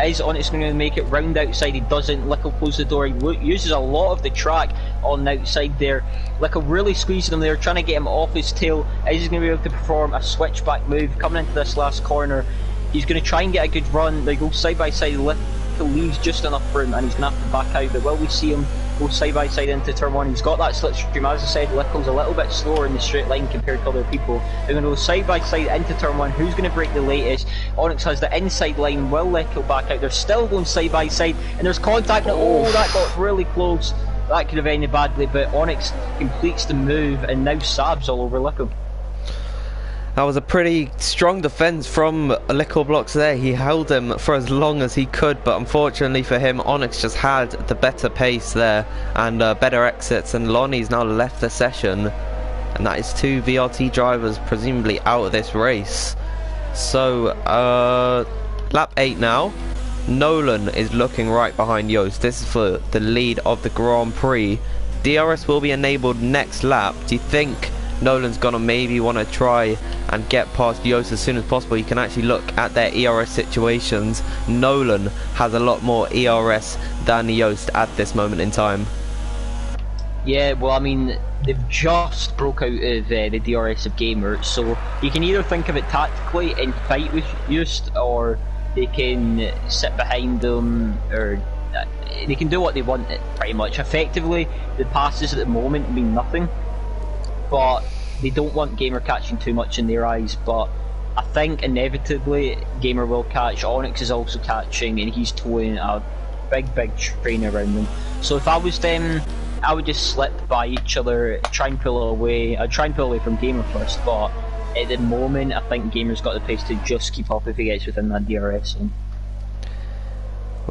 Is Onyx going to make it round outside? He doesn't. Lickle closes the door. He uses a lot of the track on the outside there. Lickle really squeezing him there, trying to get him off his tail. Is he going to be able to perform a switchback move coming into this last corner? He's going to try and get a good run. They go side by side. Lickle leaves just enough room, and he's going to have to back out. But will we see him go side by side into turn 1? He's got that slipstream. As I said, Lickle's a little bit slower in the straight line compared to other people. They're going to go side by side into turn 1. Who's going to break the latest? Onyx has the inside line. Will Lickle back out? They're still going side by side, and there's contact. Oh, that got really close. That could have ended badly, but Onyx completes the move, and now Sab's all over Lickle. That was a pretty strong defense from Lickleblocks there. He held him for as long as he could, but unfortunately for him, Onyx just had the better pace there and better exits, and Lonnie's now left the session, and that is 2 VRT drivers presumably out of this race. So lap 8 now. Nolan is looking right behind Jost. This is for the lead of the Grand Prix. DRS will be enabled next lap. Do you think Nolan's gonna maybe want to try and get past Jost as soon as possible? You can actually look at their ERS situations. Nolan has a lot more ERS than Jost at this moment in time. Yeah, well, I mean, they've just broke out of the DRS of Gamer, so you can either think of it tactically and fight with Just, or they can sit behind them, or they can do what they want, pretty much. Effectively, the passes at the moment mean nothing, but they don't want Gamer catching too much in their eyes, but I think inevitably Gamer will catch. Onyx is also catching, and he's towing a big train around them. So if I was them, I would just slip by each other, try and pull away. I'd try and pull away from Gamer first, but at the moment I think Gamer's got the pace to just keep up if he gets within that DRS zone.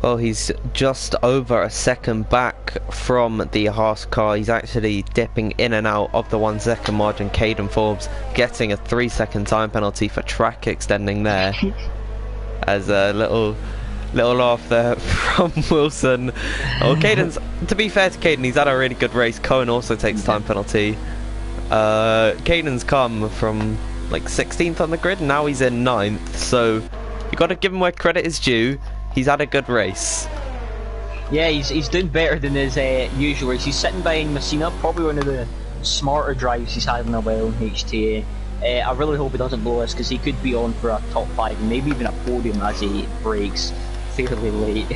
Well, he's just over a second back from the Haas car. He's actually dipping in and out of the 1 second margin. Caden Forbes getting a 3 second time penalty for track extending there. As a little laugh there from Wilson. Oh, Caden's, to be fair to Caden, he's had a really good race. Cohen also takes time penalty. Caden's come from like 16th on the grid, and now he's in 9th, so you got to give him where credit is due. He's had a good race. Yeah, he's doing better than his usual race. He's sitting behind Messina, probably one of the smarter drives he's had in a while in HTA. I really hope he doesn't blow this, because he could be on for a top 5 and maybe even a podium as he breaks fairly late.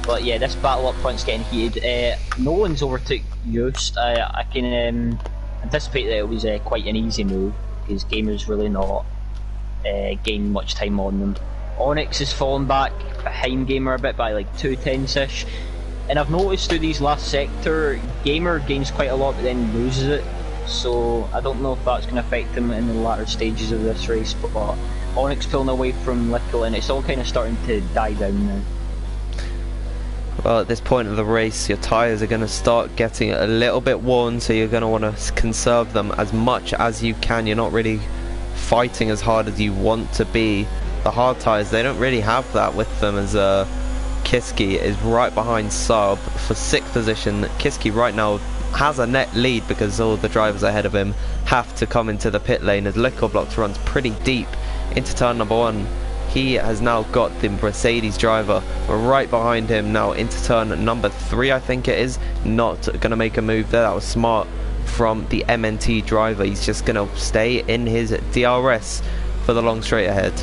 But yeah, this battle up front's getting heated. Nolan's overtook Yost. I can anticipate that it was quite an easy move, because Gamer's really not gaining much time on them. Onyx has fallen back behind Gamer a bit by like 2/10ish, and I've noticed through these last sector, Gamer gains quite a lot but then loses it, so I don't know if that's going to affect him in the latter stages of this race, but Onyx pulling away from Lickle, and it's all kind of starting to die down now. Well, at this point of the race, your tyres are going to start getting a little bit worn, so you're going to want to conserve them as much as you can. You're not really fighting as hard as you want to be. The hard tyres, they don't really have that with them, as Kiski is right behind Saab for 6th position. Kiski right now has a net lead because all the drivers ahead of him have to come into the pit lane, as Lickleblocks runs pretty deep into turn number 1. He has now got the Mercedes driver right behind him now into turn number 3, I think it is. Not going to make a move there. That was smart from the MNT driver. He's just going to stay in his DRS for the long straight ahead.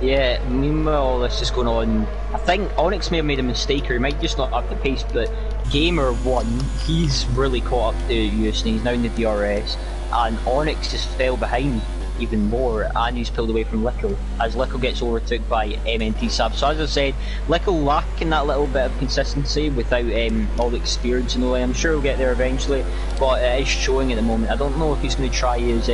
Yeah, meanwhile all this is going on, I think Onyx may have made a mistake, or he might just not up the pace, but Gamer won. He's really caught up to Houston, he's now in the DRS, and Onyx just fell behind even more, and he's pulled away from Lickle, as Lickle gets overtook by MNT Sab. So as I said, Lickle lacking that little bit of consistency without all the experience in the way. I'm sure he'll get there eventually, but it is showing at the moment. I don't know if he's going to try his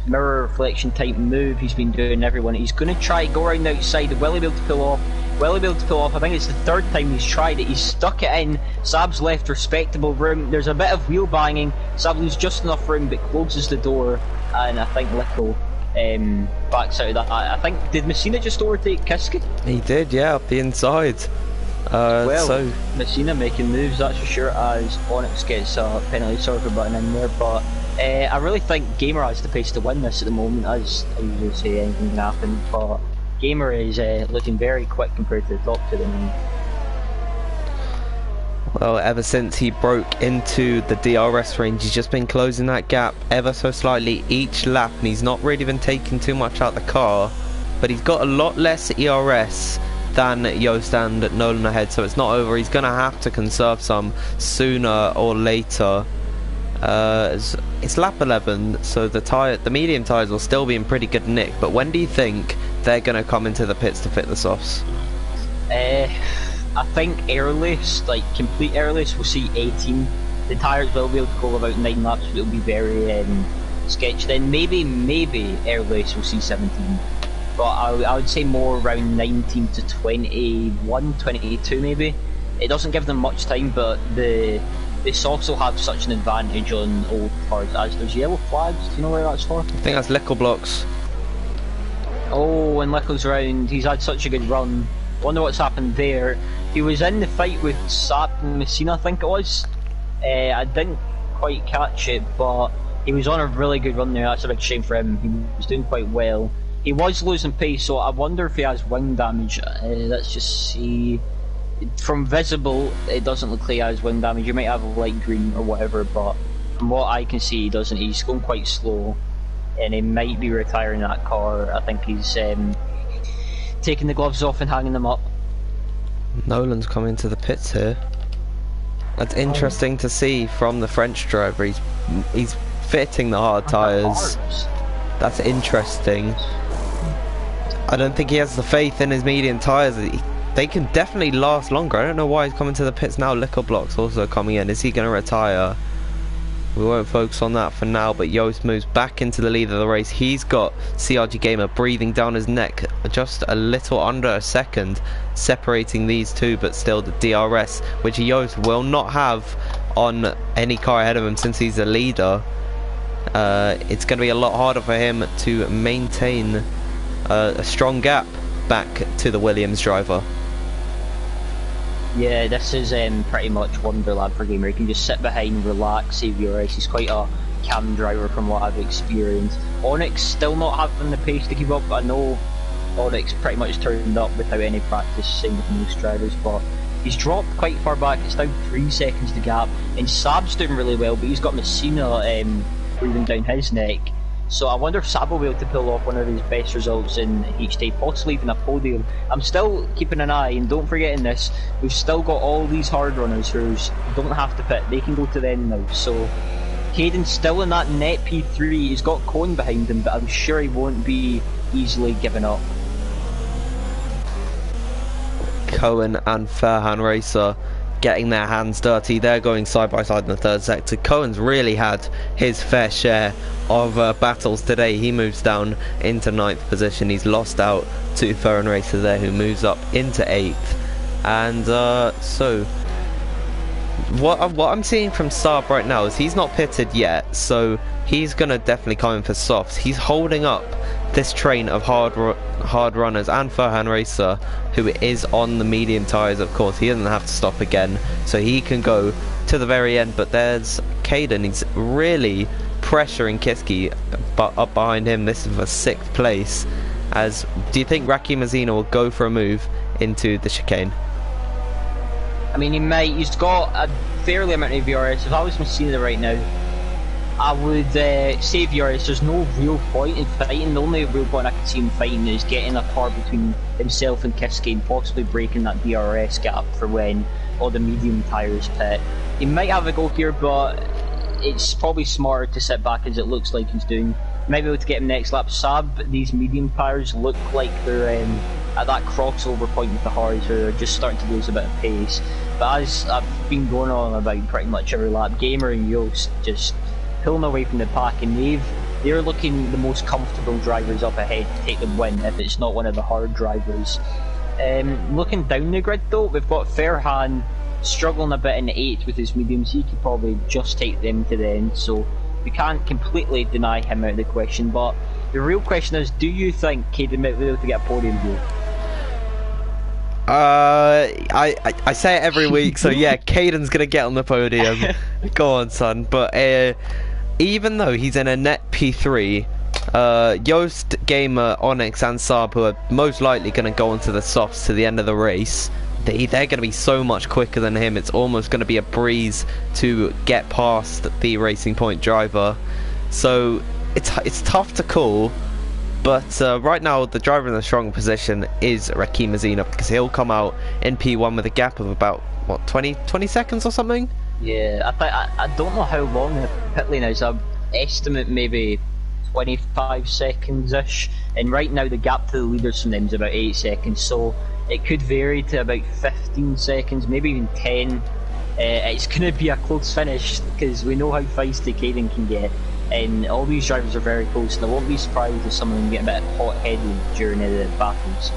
mirror reflection type move he's been doing everyone. He's going to try go around the outside. Will he be able to pull off? Will he be able to pull off? I think it's the 3rd time he's tried it. He's stuck it in. Sab's left respectable room. There's a bit of wheel banging. Sab loses just enough room but closes the door, and I think Lickle backs out of that. I think, did Messina just overtake Kiski? He did, yeah, up the inside. So Messina making moves, that's for sure, as Onyx gets a penalty circle button in there, but I really think Gamer has the pace to win this at the moment, as I usually say anything can happen, but Gamer is looking very quick compared to the top 2 at the moment. Well, ever since he broke into the DRS range, he's just been closing that gap ever so slightly each lap, and he's not really been taking too much out of the car, but he's got a lot less ERS than Yost and Nolan ahead, so it's not over. He's going to have to conserve some sooner or later. It's lap 11, so the medium tyres will still be in pretty good nick, but when do you think they're going to come into the pits to fit the softs? I think earliest, like complete earliest, we'll see 18. The tyres will be able to go about 9 laps, but it'll be very sketchy. Then maybe earliest we'll see 17. But I would say more around 19 to 21, 22 maybe. It doesn't give them much time, but the softs will have such an advantage on old cars, as there's yellow flags. Do you know where that's for? I think that's Lickleblocks. Oh, and Lickle's round. He's had such a good run. Wonder what's happened there. He was in the fight with Sap and Messina, I think it was. I didn't quite catch it, but he was on a really good run there. That's a big shame for him. He was doing quite well. He was losing pace, so I wonder if he has wing damage. Let's just see. from visible, it doesn't look like he has wing damage. You might have a light green or whatever, but from what I can see, he doesn't. He's going quite slow, and he might be retiring that car. I think he's taking the gloves off and hanging them up. Nolan's coming to the pits here. That's interesting to see from the French driver. He's fitting the hard tyres. That's interesting. I don't think he has the faith in his medium tyres. They can definitely last longer. I don't know why he's coming to the pits now. Liquor Block's also coming in. Is he going to retire? We won't focus on that for now, but Yost moves back into the lead of the race. He's got CRG Gamer breathing down his neck, just a little under a second separating these two, but still the DRS, which Yost will not have on any car ahead of him since he's a leader. It's going to be a lot harder for him to maintain a strong gap back to the Williams driver. Yeah, this is pretty much Wonderland for Gamer. He can just sit behind, relax, save your race. He's quite a calm driver from what I've experienced. Onyx still not having the pace to keep up. I know Onyx pretty much turned up without any practice, same with most drivers, but he's dropped quite far back. It's down 3 seconds to gap, and Saab's doing really well, but he's got Messina breathing down his neck. So I wonder if Saab will be able to pull off one of his best results in Hta, possibly even a podium. I'm still keeping an eye, and don't forget in this, we've still got all these hard runners who don't have to pit. They can go to the end now. So Caden's still in that net P3. He's got Cohen behind him, but I'm sure he won't be easily given up. Cohen and Fairhan Racer getting their hands dirty. They're going side by side in the third sector. Cohen's really had his fair share of battles today. He moves down into 9th position. He's lost out to Fairhan Racer there, who moves up into 8th. And so what I'm seeing from Saab right now is he's not pitted yet, so he's gonna definitely come in for softs. He's holding up this train of hard runners, and Fairhan Racer, who is on the medium tyres. Of course, he doesn't have to stop again, so he can go to the very end. But there's Caden. He's really pressuring Kiski, but up behind him, this is for 6th place. Do you think Raki Mazina will go for a move into the chicane? I mean, he might. He's got a fairly amount of VRS. If I was Messina right now, I would save VRS. There's no real point in fighting. The only real point I can see him fighting is getting a car between himself and Kiski and possibly breaking that DRS gap for when all the medium tyres pit. He might have a go here, but it's probably smarter to sit back, as it looks like he's doing. Might be able to get him next lap. Saab, these medium tyres look like they're at that crossover point with the hards, where they're just starting to lose a bit of pace. But as I've been going on about pretty much every lap, Gamer and Yost just pulling away from the pack, and they're looking the most comfortable drivers up ahead to take the win if it's not one of the hard drivers. Looking down the grid though, we've got Fairhan struggling a bit in 8th with his mediums. He could probably just take them to the end, so we can't completely deny him out of the question. But the real question is, do you think Caden might be able to get a podium here? I say it every week, so yeah, Caden's gonna get on the podium. Go on, son. But even though he's in a net P3, Yost, Gamer, Onyx and Saab, who are most likely going to go onto the softs to the end of the race, they're going to be so much quicker than him. It's almost going to be a breeze to get past the Racing Point driver. So it's tough to call, but right now the driver in the strong position is Raki Mazina, because he'll come out in P1 with a gap of about, what, 20 seconds or something? Yeah, I don't know how long the pit lane is. I estimate maybe 25 seconds-ish, and right now the gap to the leaders from them is about 8 seconds, so it could vary to about 15 seconds, maybe even 10. It's going to be a close finish, because we know how feisty Caden can get, and all these drivers are very close, and I won't be surprised if some of them get a bit hot-headed during the battles.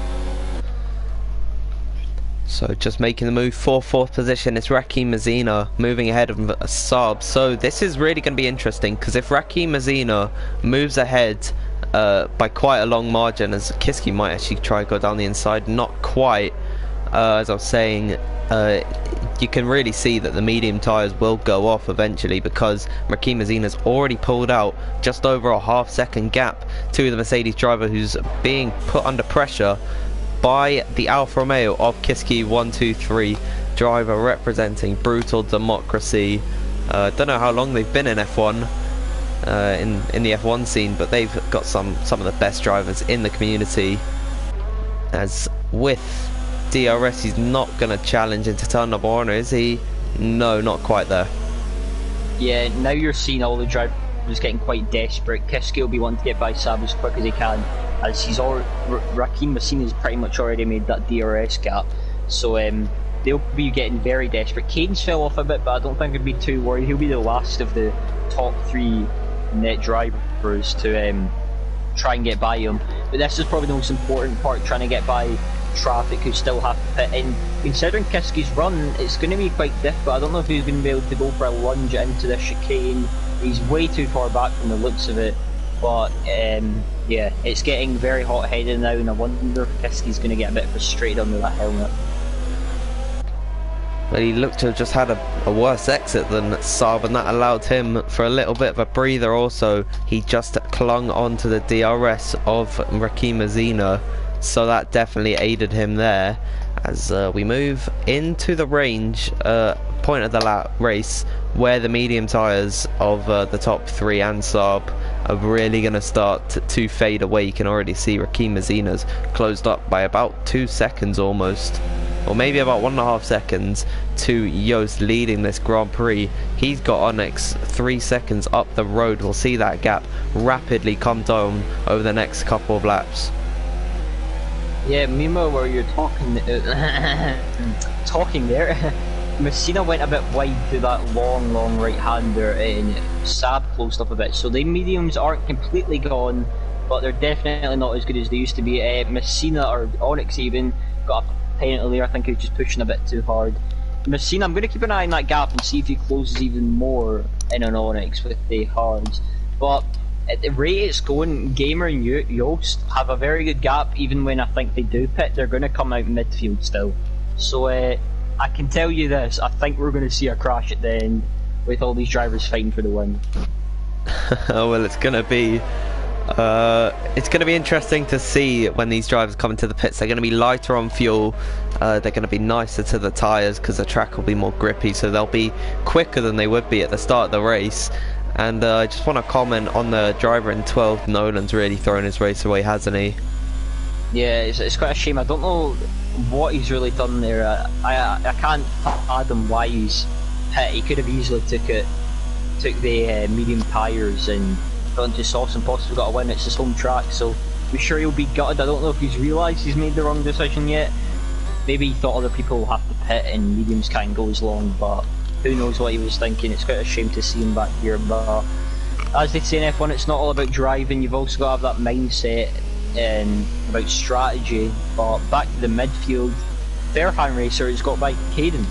So just making the move for 4th position, it's Raki Mazina moving ahead of Saab. So this is really going to be interesting, because if Raki Mazina moves ahead by quite a long margin, as Kiski might actually try to go down the inside, not quite, as I was saying, you can really see that the medium tyres will go off eventually, because Raki Mazina's already pulled out just over a half-second gap to the Mercedes driver, who's being put under pressure by the Alfa Romeo of Kiski 123, driver representing brutal democracy. Don't know how long they've been in F1, in the F1 scene, but they've got some of the best drivers in the community. As with DRS, he's not going to challenge into turn number 1, is he? No, not quite there. Yeah, now you're seeing all the drivers getting quite desperate. Kiski will be wanting to get by Saab as quick as he can, as he's all Rakim Messina's pretty much already made that DRS gap, so they'll be getting very desperate. Caden's fell off a bit, but I don't think I'd be too worried. He'll be the last of the top 3 net drivers to try and get by him. But this is probably the most important part, trying to get by traffic who still have to pit in. Considering Kiski's run, it's going to be quite difficult. I don't know if he's going to be able to go for a lunge into the chicane. He's way too far back from the looks of it. But yeah, it's getting very hot-headed now, and I wonder if Kiski's going to get a bit frustrated under that helmet. But he looked to have just had a worse exit than Saab, and that allowed him for a little bit of a breather. Also, he just clung onto the DRS of Rakim Messina, so that definitely aided him there. As we move into the range, point of the lap race, where the medium tyres of the top 3 and Saab are really going to start to fade away. You can already see Rakim Messina's closed up by about 2 seconds almost, or maybe about 1.5 seconds to Yost leading this Grand Prix. He's got Onyx 3 seconds up the road. We'll see that gap rapidly come down over the next couple of laps. Yeah, Mimo, where you're talking talking there, Messina went a bit wide to that long right-hander, and Saab closed up a bit. So the mediums aren't completely gone, but they're definitely not as good as they used to be. Messina, or Onyx even, got a penalty there. I think he was just pushing a bit too hard. Messina, I'm going to keep an eye on that gap and see if he closes even more in an Onyx with the hards. But at the rate it's going, Gamer and Yost have a very good gap. Even when I think they do pit, they're going to come out midfield still. So I can tell you this, I think we're going to see a crash at the end with all these drivers fighting for the win. Well, it's going to be interesting to see when these drivers come into the pits. They're going to be lighter on fuel, they're going to be nicer to the tyres because the track will be more grippy, so they'll be quicker than they would be at the start of the race. And I just want to comment on the driver in 12. Nolan's really thrown his race away, hasn't he? Yeah, it's quite a shame. I don't know what he's really done there. I can't fathom why he's hit. He could have easily took the medium tyres and gone to sauce and possibly got a win. It's his home track, so we're sure he'll be gutted. I don't know if he's realised he's made the wrong decision yet. Maybe he thought other people will have to pit and mediums can't go as long, but who knows what he was thinking. It's quite a shame to see him back here, but as they say in F1, it's not all about driving. You've also got to have that mindset and about strategy. But back to the midfield, Fairhan Racer has got by Caden.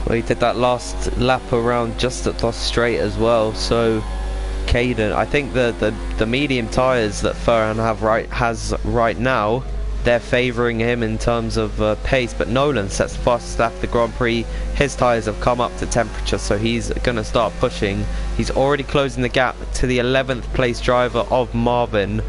Well, he did that last lap around just at the straight as well. So Caden, I think the medium tyres that Fairhan has right now, they're favouring him in terms of pace, but Nolan sets the fastest lap of the Grand Prix. His tyres have come up to temperature, so he's going to start pushing. He's already closing the gap to the 11th place driver of Marvin,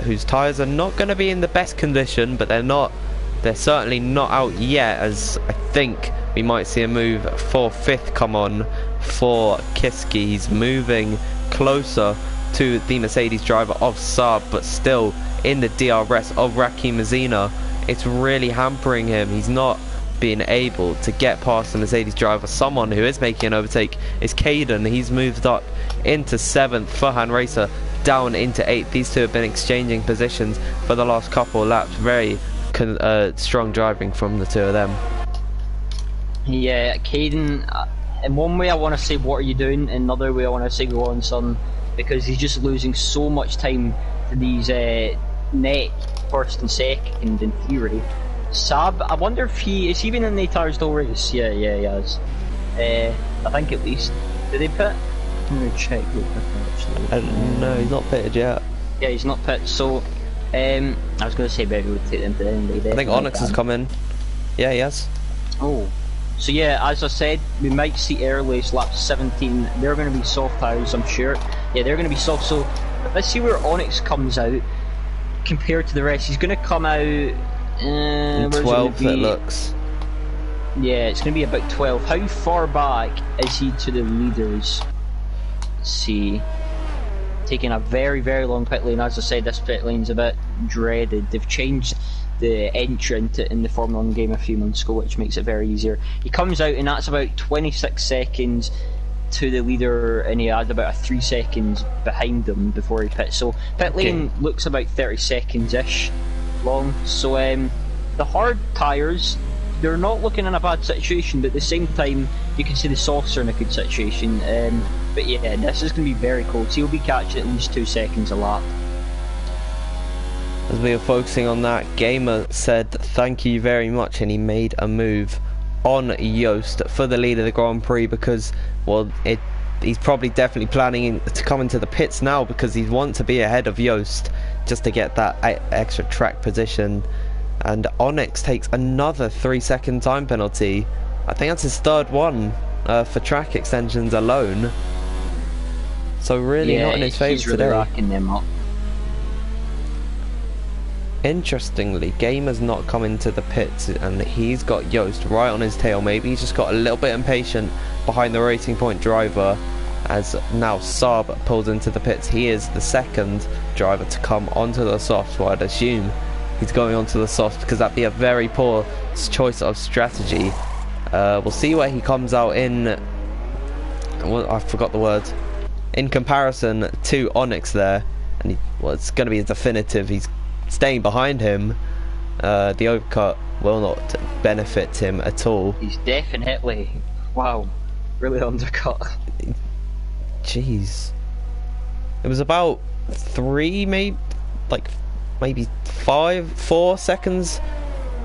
whose tyres are not going to be in the best condition, but they're certainly not out yet, as I think we might see a move for 5th come on for Kiski. He's moving closer to the Mercedes driver of Saab, but still in the DRS of Rakim Messina. It's really hampering him. He's not being able to get past the Mercedes driver. Someone who is making an overtake is Caden. He's moved up into 7th. Fairhan Racer down into 8th. These two have been exchanging positions for the last couple of laps. Very strong driving from the two of them. Yeah, Caden, in one way I want to say what are you doing, in another way I want to say go on son, because he's just losing so much time to these net first and second in theory. Saab, I wonder if has he been in the Tarsdale race? Yeah, he has. I think at least. Did they pit? I'm going to check real quick actually. No, he's not pitted yet. Yeah, he's not pitted, so I was going to say maybe we'll take them to the end. I think Onyx has come in. Yeah, he has. Oh. So yeah, as I said, we might see R11 lap 17. They're going to be soft tyres, I'm sure. Yeah, they're going to be soft, so let's see where Onyx comes out. compared to the rest. He's going to come out... in 12th it looks. Yeah, it's going to be about 12. How far back is he to the leaders? Let's see. Taking a very, very long pit lane. As I said, this pit lane's a bit dreaded. They've changed the entry into in the Formula 1 game a few months ago, which makes it very easier. He comes out and that's about 26 seconds to the leader, and he had about a 3 seconds behind them before he pits. So pit lane looks about 30 seconds-ish long. So the hard tyres, they're not looking in a bad situation, but at the same time you can see the softs are in a good situation. But yeah, this is going to be very close. He'll be catching at least 2 seconds a lap. As we were focusing on that, Gamer said thank you very much, and he made a move on Yost for the lead of the Grand Prix because, well, he's probably definitely planning to come into the pits now because he wants to be ahead of Yost just to get that extra track position. And Onyx takes another 3-second time penalty. I think that's his third one for track extensions alone. So really not in his favour he's really today. racking them up. Interestingly, Gamer's not coming to the pits and he's got Yost right on his tail. Maybe he's just got a little bit impatient behind the Racing Point driver, as now Saab pulls into the pits. He is the second driver to come onto the softs, so I'd assume he's going onto the softs because that'd be a very poor choice of strategy. We'll see where he comes out in... well, I forgot the word. In comparison to Onyx there, and well, it's going to be a definitive. He's staying behind him. The overcut will not benefit him at all. He's definitely, wow, really undercut. Jeez, it was about 4 seconds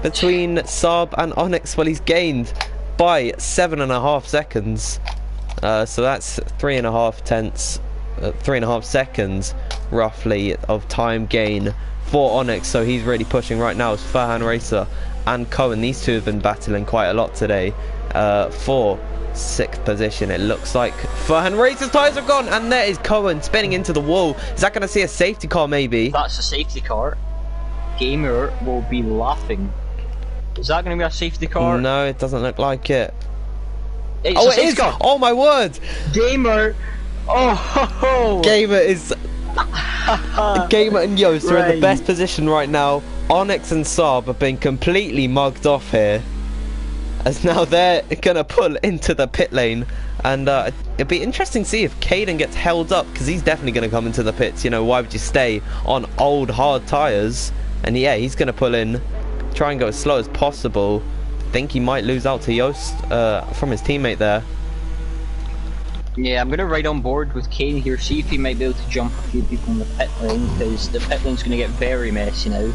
between Saab and Onyx. Well, he's gained by 7.5 seconds. So that's 3.5 seconds roughly of time gain for Onyx. So he's really pushing right now. It's Farhan Racer and Cohen. These two have been battling quite a lot today for 6th position. It looks like Farhan Racer's tyres are gone, and there is Cohen spinning into the wall. Is that going to see a safety car maybe? That's a safety car. Gamer will be laughing. Is that going to be a safety car? No, it doesn't look like it. It's oh, it is! Car. Oh my word! Gamer! Oh ho, ho. Gamer is... Gamer and Yost are in the best position right now. Onyx and Saab have been completely mugged off here, as now they're gonna pull into the pit lane. And it'd be interesting to see if Caden gets held up, because he's definitely gonna come into the pits. You know, why would you stay on old hard tyres? And yeah, he's gonna pull in, try and go as slow as possible. Think he might lose out to Yost from his teammate there. Yeah, I'm going to ride on board with Kane here, see if he might be able to jump a few people in the pit lane, because the pit lane's going to get very messy now.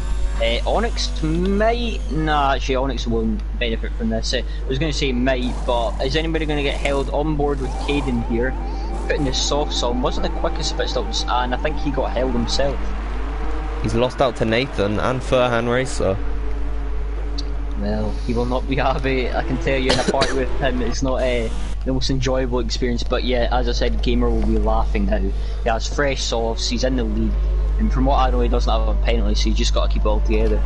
Onyx might... Nah, actually Onyx won't benefit from this. I was going to say might, but is anybody going to get held on board with Caden here? Putting his softs on, wasn't the quickest pit stops, and I think he got held himself. He's lost out to Nathan and Farhan Racer. Well, he will not be happy, I can tell you, in a party with him. It's not the most enjoyable experience, but yeah, as I said, Gamer will be laughing now. He has fresh softs, he's in the lead, and from what I know, he doesn't have a penalty, so he's just got to keep it all together.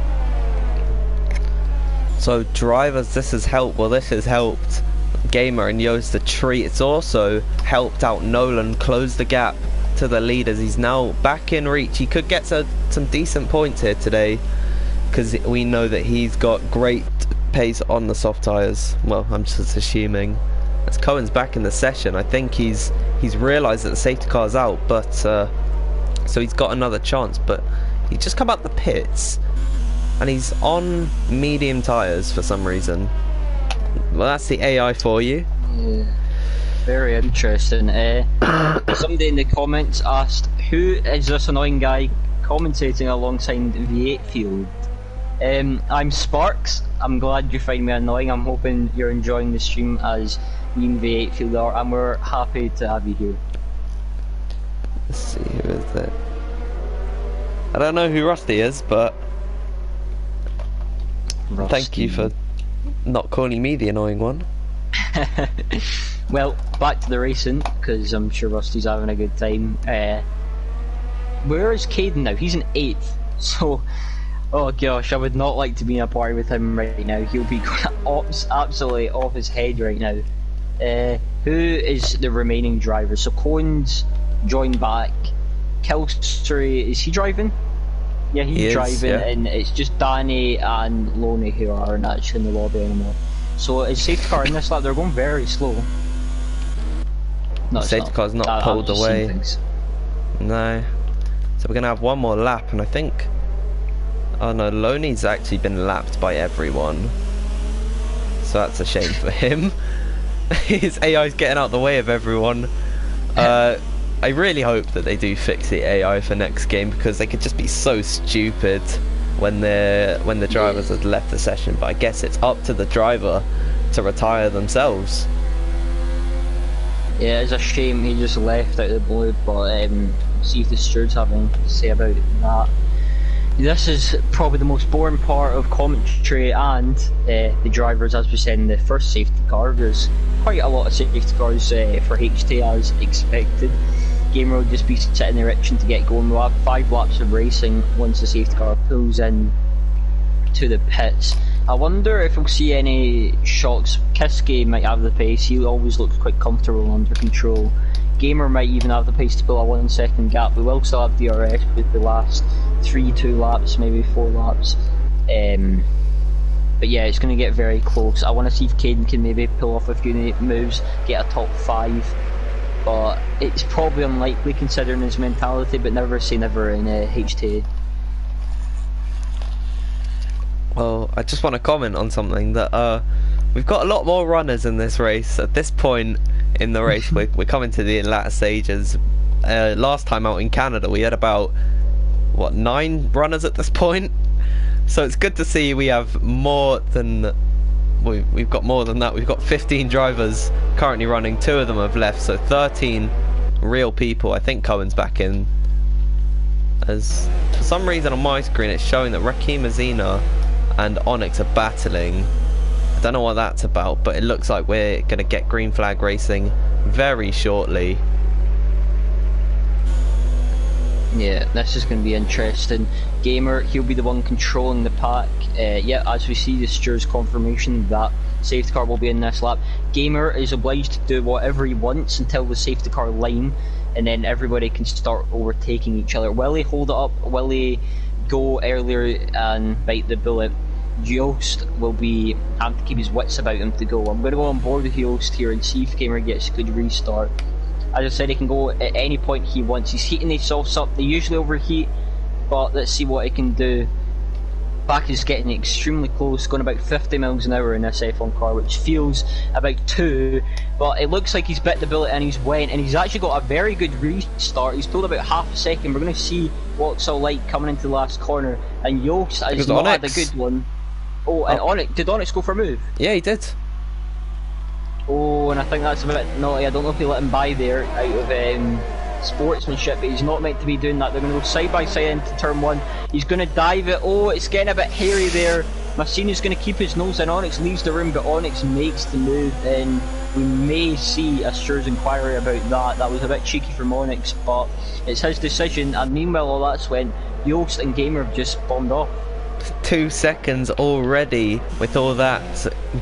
So drivers, this has helped. Well, this has helped Gamer and Yost a treat. It's also helped out Nolan close the gap to the leaders. He's now back in reach. He could get some decent points here today, because we know that he's got great pace on the soft tyres. Well, I'm just assuming. As Cohen's back in the session, I think he's realised that the safety car's out, but so he's got another chance. But he's just come out the pits, and he's on medium tyres for some reason. Well, that's the AI for you. Yeah, very interesting. Somebody in the comments asked, who is this annoying guy commentating alongside V8 Field? I'm Sparks. I'm glad you find me annoying. I'm hoping you're enjoying the stream as me and V8 Field are, and we're happy to have you here. Let's see, who is it? I don't know who Rusty is, but Rusty. Thank you for not calling me the annoying one. Well, back to the racing, because I'm sure Rusty's having a good time. Where is Caden now? He's in 8th. So, oh gosh, I would not like to be in a party with him right now. He'll be going absolutely off his head right now. Who is the remaining driver? So Cohen's joined back. Kelsey, is he driving? Yeah, he's driving, yeah. And it's just Danny and Loney who aren't actually in the lobby anymore. So is safety car in this lap? They're going very slow. No, safety car's not pulled away. No. So we're gonna have one more lap, and I think. Oh no, Loney's actually been lapped by everyone. So that's a shame for him. His AI's getting out the way of everyone. I really hope that they do fix the AI for next game, because they could just be so stupid when the drivers have left the session. But I guess it's up to the driver to retire themselves. Yeah, it's a shame he just left out of the blue, but see if the stewards have anything to say about that. This is probably the most boring part of commentary and the drivers, as we said in the first safety car. There's quite a lot of safety cars for HT as expected. Gamer will just be sitting there itching to get going. We'll have 5 laps of racing once the safety car pulls in to the pits. I wonder if we'll see any shocks. Kiske might have the pace, he always looks quite comfortable and under control. Gamer might even have the pace to pull a 1 second gap. We will still have DRS with the last 2 laps, maybe 4 laps. But yeah, it's going to get very close. I want to see if Caden can maybe pull off a few moves, get a top 5. But it's probably unlikely considering his mentality, but never say never in HTA. Well, I just want to comment on something that we've got a lot more runners in this race. At this point in the race, we're coming to the latter stages. Last time out in Canada, we had about, what, 9 runners at this point? So it's good to see we have more than... We've got more than that. We've got 15 drivers currently running. 2 of them have left, so 13 real people. I think Cohen's back in. As for some reason on my screen it's showing that Rakim Azina and Onyx are battling. I don't know what that's about, but it looks like we're going to get green flag racing very shortly. Yeah, this is going to be interesting. Gamer, he'll be the one controlling the pack. Yeah, as we see the stewards confirmation that safety car will be in this lap. Gamer is obliged to do whatever he wants until the safety car line, and then everybody can start overtaking each other. Will he hold it up? Will he go earlier and bite the bullet? Yost will be having to keep his wits about him to go. I'm going to go on board with Yost here and see if Gamer gets a good restart. As I said, he can go at any point he wants. He's heating his softs up. They usually overheat, but let's see what he can do. Back is getting extremely close, going about 50 miles an hour in this F1 car, which feels about 2, but it looks like he's bit the bullet and he's went, and he's actually got a very good restart. He's pulled about half a second. We're going to see what's all like coming into the last corner, and Yost has not had a good one. Oh, and Onyx, did Onyx go for a move? Yeah, he did. Oh, and I think that's a bit naughty. I don't know if he let him by there out of sportsmanship, but he's not meant to be doing that. They're going to go side by side into turn 1. He's going to dive it. Oh, it's getting a bit hairy there. Massini's going to keep his nose in. Onyx leaves the room, but Onyx makes the move, and we may see a stewards inquiry about that. That was a bit cheeky from Onyx, but it's his decision. And meanwhile, all that's when Yost and Gamer have just bombed off. 2 seconds already with all that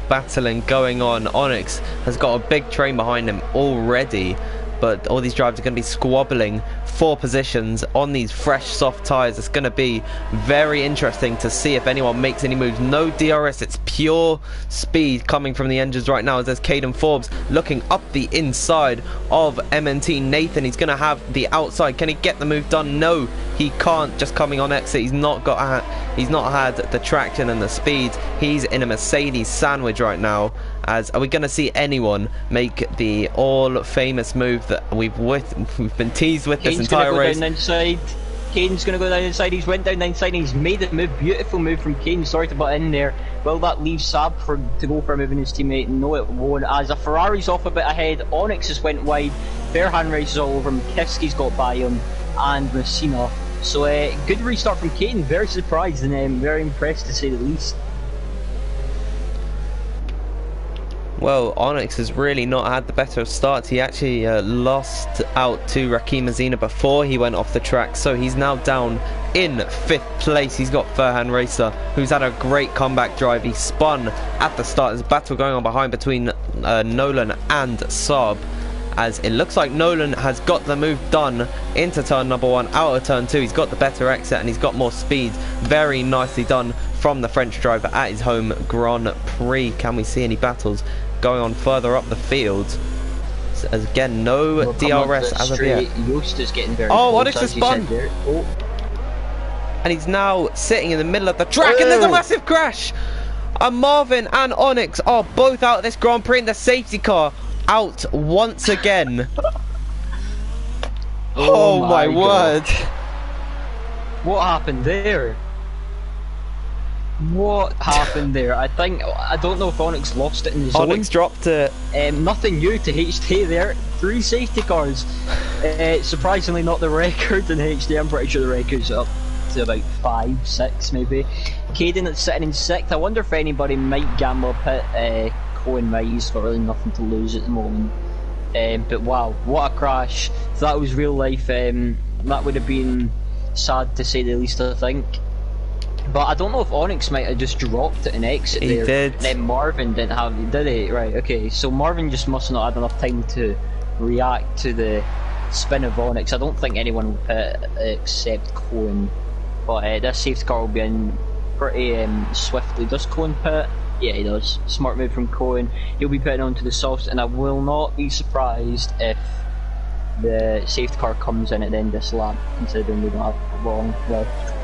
battling going on. Onyx has got a big train behind him already, but all these drivers are going to be squabbling for positions on these fresh soft tyres. It's going to be very interesting to see if anyone makes any moves. No DRS, it's pure speed coming from the engines right now as there's Caden Forbes looking up the inside of MNT. Nathan, he's going to have the outside. Can he get the move done? No, he can't. Just coming on exit, he's not had the traction and the speed. He's in a Mercedes sandwich right now. Are we going to see anyone make the all-famous move that we've been teased with this entire race? Caden's going to go down inside. He's went down the inside and he's made the move. Beautiful move from Caden. Sorry to butt in there. Will that leave Saab to go for a move in his teammate? No, it won't. As a Ferrari's off a bit ahead, Onyx has went wide. Fairhand races all over him. Kiski's got by him, and Messina. So good restart from Caden. Very surprised and very impressed to say the least. Well, Onyx has really not had the better of starts. He actually lost out to Rakim Azina before he went off the track, so he's now down in 5th place. He's got Furhan Racer, who's had a great comeback drive. He spun at the start. There's a battle going on behind between Nolan and Saab, as it looks like Nolan has got the move done into turn number 1, out of turn 2. He's got the better exit and he's got more speed. Very nicely done from the French driver at his home Grand Prix. Can we see any battles going on further up the field? So, as again, no DRS as of yet. Yost is getting very oh, Onyx has spun! Oh. And he's now sitting in the middle of the track, and there's a massive crash! And Marvin and Onyx are both out of this Grand Prix in the safety car. Out once again. Oh my word. What happened there? What happened there? I don't know if Onyx lost it in the zone. Onyx dropped it. Nothing new to HT there. 3 safety cars. Surprisingly not the record in HT. I'm pretty sure the record's up to about 5, 6 maybe. Caden is sitting in 6th. I wonder if anybody might gamble pit. Cohen might. He's got really nothing to lose at the moment. But wow, what a crash. If that was real life, that would have been sad to say the least, I think. But I don't know if Onyx might have just dropped it and exit there. He did. And then Marvin didn't have, did he? Right, okay. So Marvin just must not have had enough time to react to the spin of Onyx. I don't think anyone will pit except Cohen. But this safety car will be in pretty swiftly. Does Cohen pit? Yeah, he does. Smart move from Cohen. He'll be putting onto the softs, and I will not be surprised if the safety car comes in at the end of this lap, considering we don't have long left.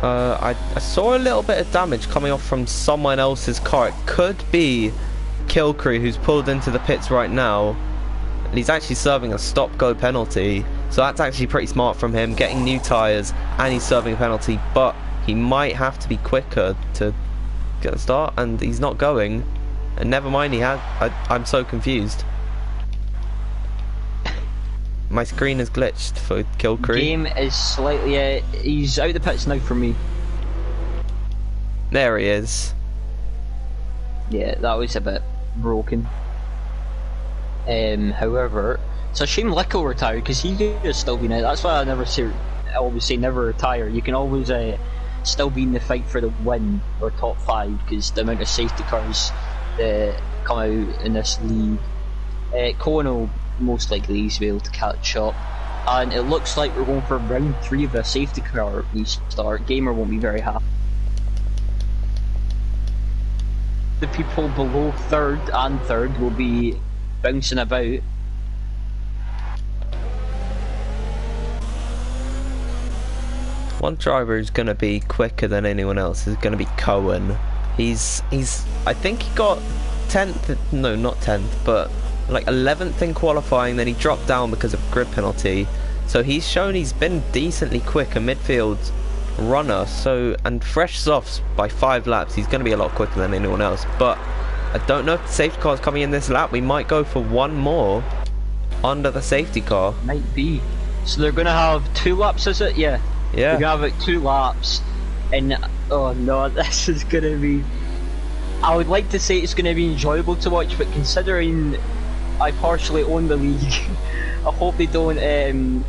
I saw a little bit of damage coming off from someone else's car. It could be Killcrew, who's pulled into the pits right now, and he's actually serving a stop-go penalty. So that's actually pretty smart from him, getting new tyres, and he's serving a penalty, but he might have to be quicker to get a start, and he's not going. And never mind, he had. I'm so confused. My screen is glitched for Killcrew. Game is slightly. He's out the pits now for me. There he is. Yeah, that was a bit broken. However, it's a shame Lick will retire because he could have still been out. That's why I always say never retire. You can always still be in the fight for the win or top 5 because the amount of safety cars that come out in this league. Cohen will most likely be able to catch up, and it looks like we're going for round 3 of a safety car restart. Gamer won't be very happy. The people below 3rd and 3rd will be bouncing about. One driver who's going to be quicker than anyone else is going to be Cohen. He's I think he got 10th, no not 10th, but like 11th in qualifying, then he dropped down because of grid penalty. So he's shown he's been decently quick, a midfield runner, so, and fresh softs by 5 laps, he's going to be a lot quicker than anyone else. But I don't know if the safety car's coming in this lap. We might go for one more under the safety car. Might be. So they're going to have 2 laps, is it? Yeah. Yeah. They're going to have like 2 laps, and oh no, this is going to be, I would like to say it's going to be enjoyable to watch, but considering I partially own the league, I hope they don't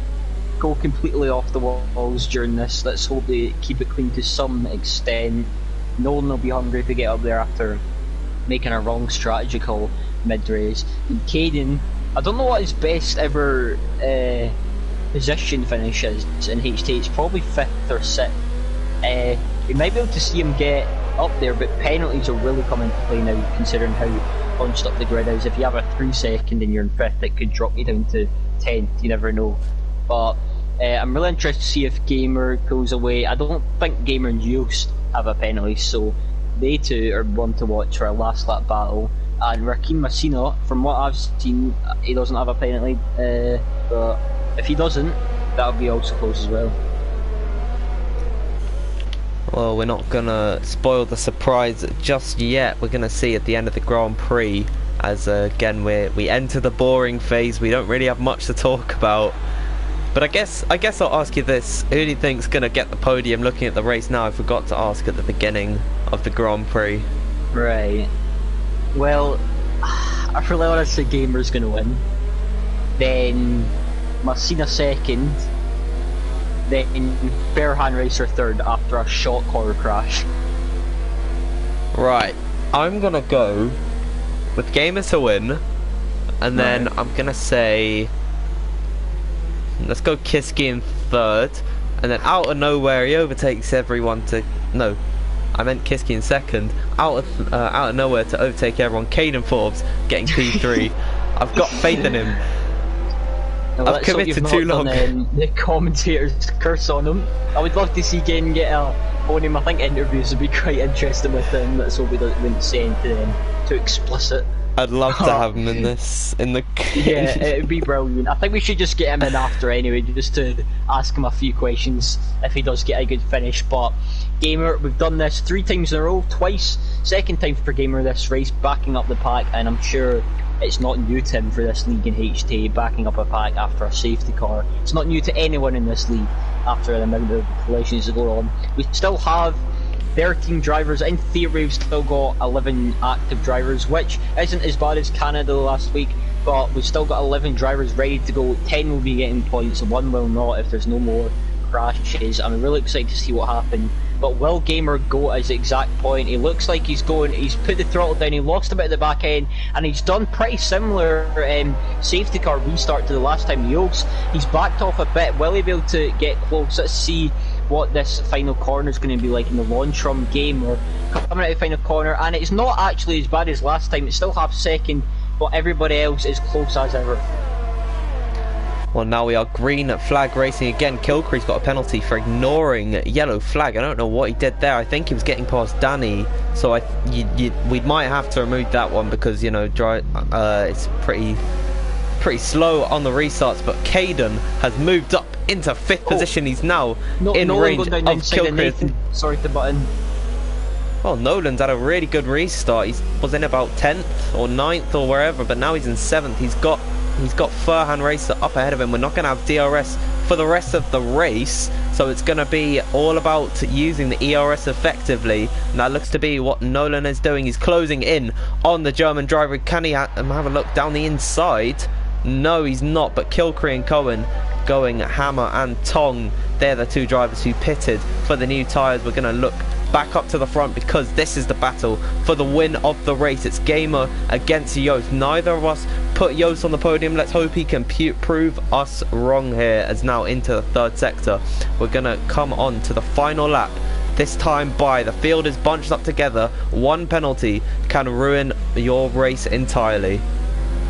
go completely off the walls during this. Let's hope they keep it clean to some extent. Nolan will be hungry to get up there after making a wrong strategy call mid-race. And Caden, I don't know what his best ever position finish is in HT. It's probably 5th or 6th. We might be able to see him get up there, but penalties will really come into play now, considering how bunched up the grid is. If you have a 3 second and you're in 5th, it could drop you down to 10th, you never know. But I'm really interested to see if Gamer goes away. I don't think Gamer and Yost have a penalty, so they two are one to watch for a last lap battle. And Rakim Masina, from what I've seen, he doesn't have a penalty, but if he doesn't, that'll be also close as well. Well, we're not gonna spoil the surprise just yet. We're gonna see at the end of the Grand Prix, as again we enter the boring phase. We don't really have much to talk about. But I guess I'll ask you this: who do you think's gonna get the podium? Looking at the race now, I forgot to ask at the beginning of the Grand Prix. Right. Well, I really want to say Gamer's going to win. Then Marcina second. Then Fairhand Racer third after a short corner crash. Right, I'm gonna go with Gamer to win, and then I'm gonna say, let's go Kiski in third, and then out of nowhere he overtakes everyone to, no, I meant Kiski in second, out of nowhere to overtake everyone, Caden Forbes getting P3. I've got faith in him. Well, I've committed too long. The commentators curse on him. I would love to see Gain get a podium. I think interviews would be quite interesting with him. Let's hope we wouldn't say anything too explicit. I'd love to have him in this, in the... Yeah, it'd be brilliant. I think we should just get him in after anyway, just to ask him a few questions if he does get a good finish. But Gamer, we've done this 3 times in a row, twice. Second time for Gamer this race, backing up the pack, and I'm sure it's not new to him for this league in HTA, backing up a pack after a safety car. It's not new to anyone in this league after the amount of collisions that go on. We still have 13 drivers. In theory, we've still got 11 active drivers, which isn't as bad as Canada last week, but we've still got 11 drivers ready to go. 10 will be getting points, and 1 will not if there's no more crashes. I'm really excited to see what happens. But will Gamer go at his exact point? He looks like he's going, he's put the throttle down, he lost a bit at the back end, and he's done pretty similar safety car restart to the last time. Yost, he's backed off a bit. Will he be able to get close? Let's see what this final corner is going to be like in the launch from Gamer. Coming out of the final corner, and it's not actually as bad as last time. It's still half second, but everybody else is close as ever. Well, now we are green flag racing again. Kilcree's got a penalty for ignoring yellow flag. I don't know what he did there. I think he was getting past Danny, so we might have to remove that one because, you know, it's pretty slow on the restarts. But Caden has moved up into 5th position. He's now in range of Kilcree. Sorry to butt in. Well, Nolan's had a really good restart. He was in about 10th or 9th or wherever, but now he's in 7th. He's got Furhan Racer up ahead of him. We're not going to have DRS for the rest of the race, so it's going to be all about using the ERS effectively, and that looks to be what Nolan is doing. He's closing in on the German driver. Can he have a look down the inside? No, he's not, but Kilcree and Cohen going hammer and tong. They're the 2 drivers who pitted for the new tyres. We're going to look back up to the front because this is the battle for the win of the race. It's Gamer against Yost. Neither of us put Yost on the podium. Let's hope he can prove us wrong here, as now into the 3rd sector. We're gonna come on to the final lap. This time by the field is bunched up together. 1 penalty can ruin your race entirely.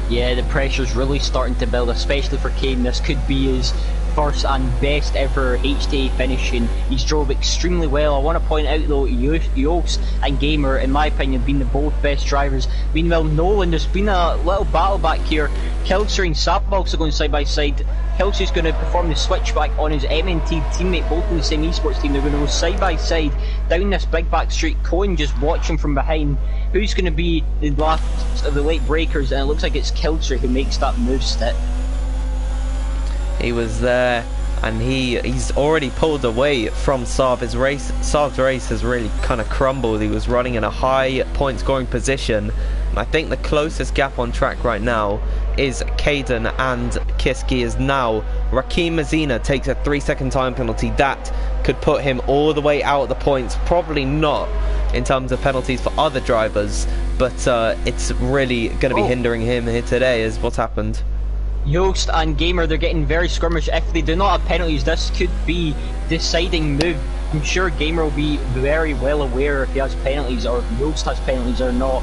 Yeah, the pressure's really starting to build, especially for Kane. This could be his first and best ever HTA finishing. He's drove extremely well. I want to point out though, Yost and Gamer, in my opinion, been the both best drivers. Meanwhile, Nolan, there's been a little battle back here. Kilcher and Sabbox are going side by side. Kilcher's going to perform the switchback on his MNT teammate, both in the same esports team. They're going to go side by side down this big back street. Cohen just watching from behind. Who's going to be the last of the late breakers? And it looks like it's Kilcher who makes that move step. He was there, and he's already pulled away from Saab. Saab's race has really kind of crumbled. He was running in a high point scoring position, and I think the closest gap on track right now is Caden and Kiski. Is now Rakim Mazina takes a 3-second time penalty. That could put him all the way out of the points. Probably not in terms of penalties for other drivers, but it's really going to be hindering him here today, is what's happened. Yost and Gamer, they're getting very skirmish. If they do not have penalties, this could be deciding move. I'm sure Gamer will be very well aware if he has penalties or if Yost has penalties or not.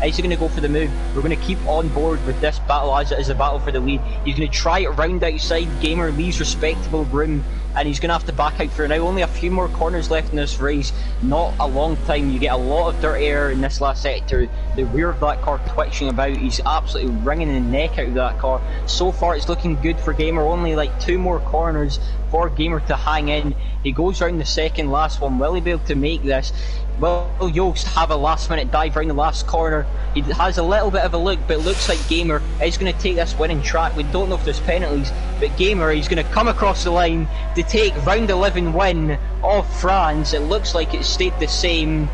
Is he going to go for the move? We're going to keep on board with this battle as it is a battle for the lead. He's going to try it round outside. Gamer leaves respectable room, and he's going to have to back out for now. Only a few more corners left in this race. Not a long time. You get a lot of dirt air in this last sector. The rear of that car twitching about. He's absolutely wringing the neck out of that car. So far it's looking good for Gamer. Only like 2 more corners for Gamer to hang in. He goes round the second last one. Will he be able to make this? Will Yost have a last minute dive round the last corner? He has a little bit of a look, but it looks like Gamer is going to take this winning track. We don't know if there's penalties, but Gamer, he's going to come across the line to take round 11 win of France. It looks like it stayed the same.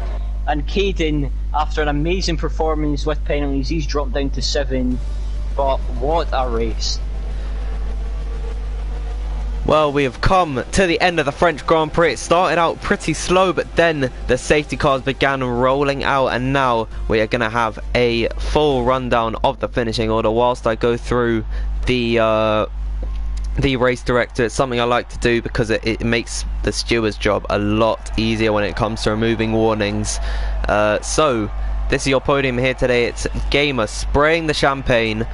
And Caden, after an amazing performance with penalties, he's dropped down to 7. But what a race. Well, we have come to the end of the French Grand Prix. It started out pretty slow, but then the safety cars began rolling out, and now we are going to have a full rundown of the finishing order whilst I go through the race director. It's something I like to do because it makes the steward's job a lot easier when it comes to removing warnings. So, this is your podium here today. It's Gamer spraying the champagne.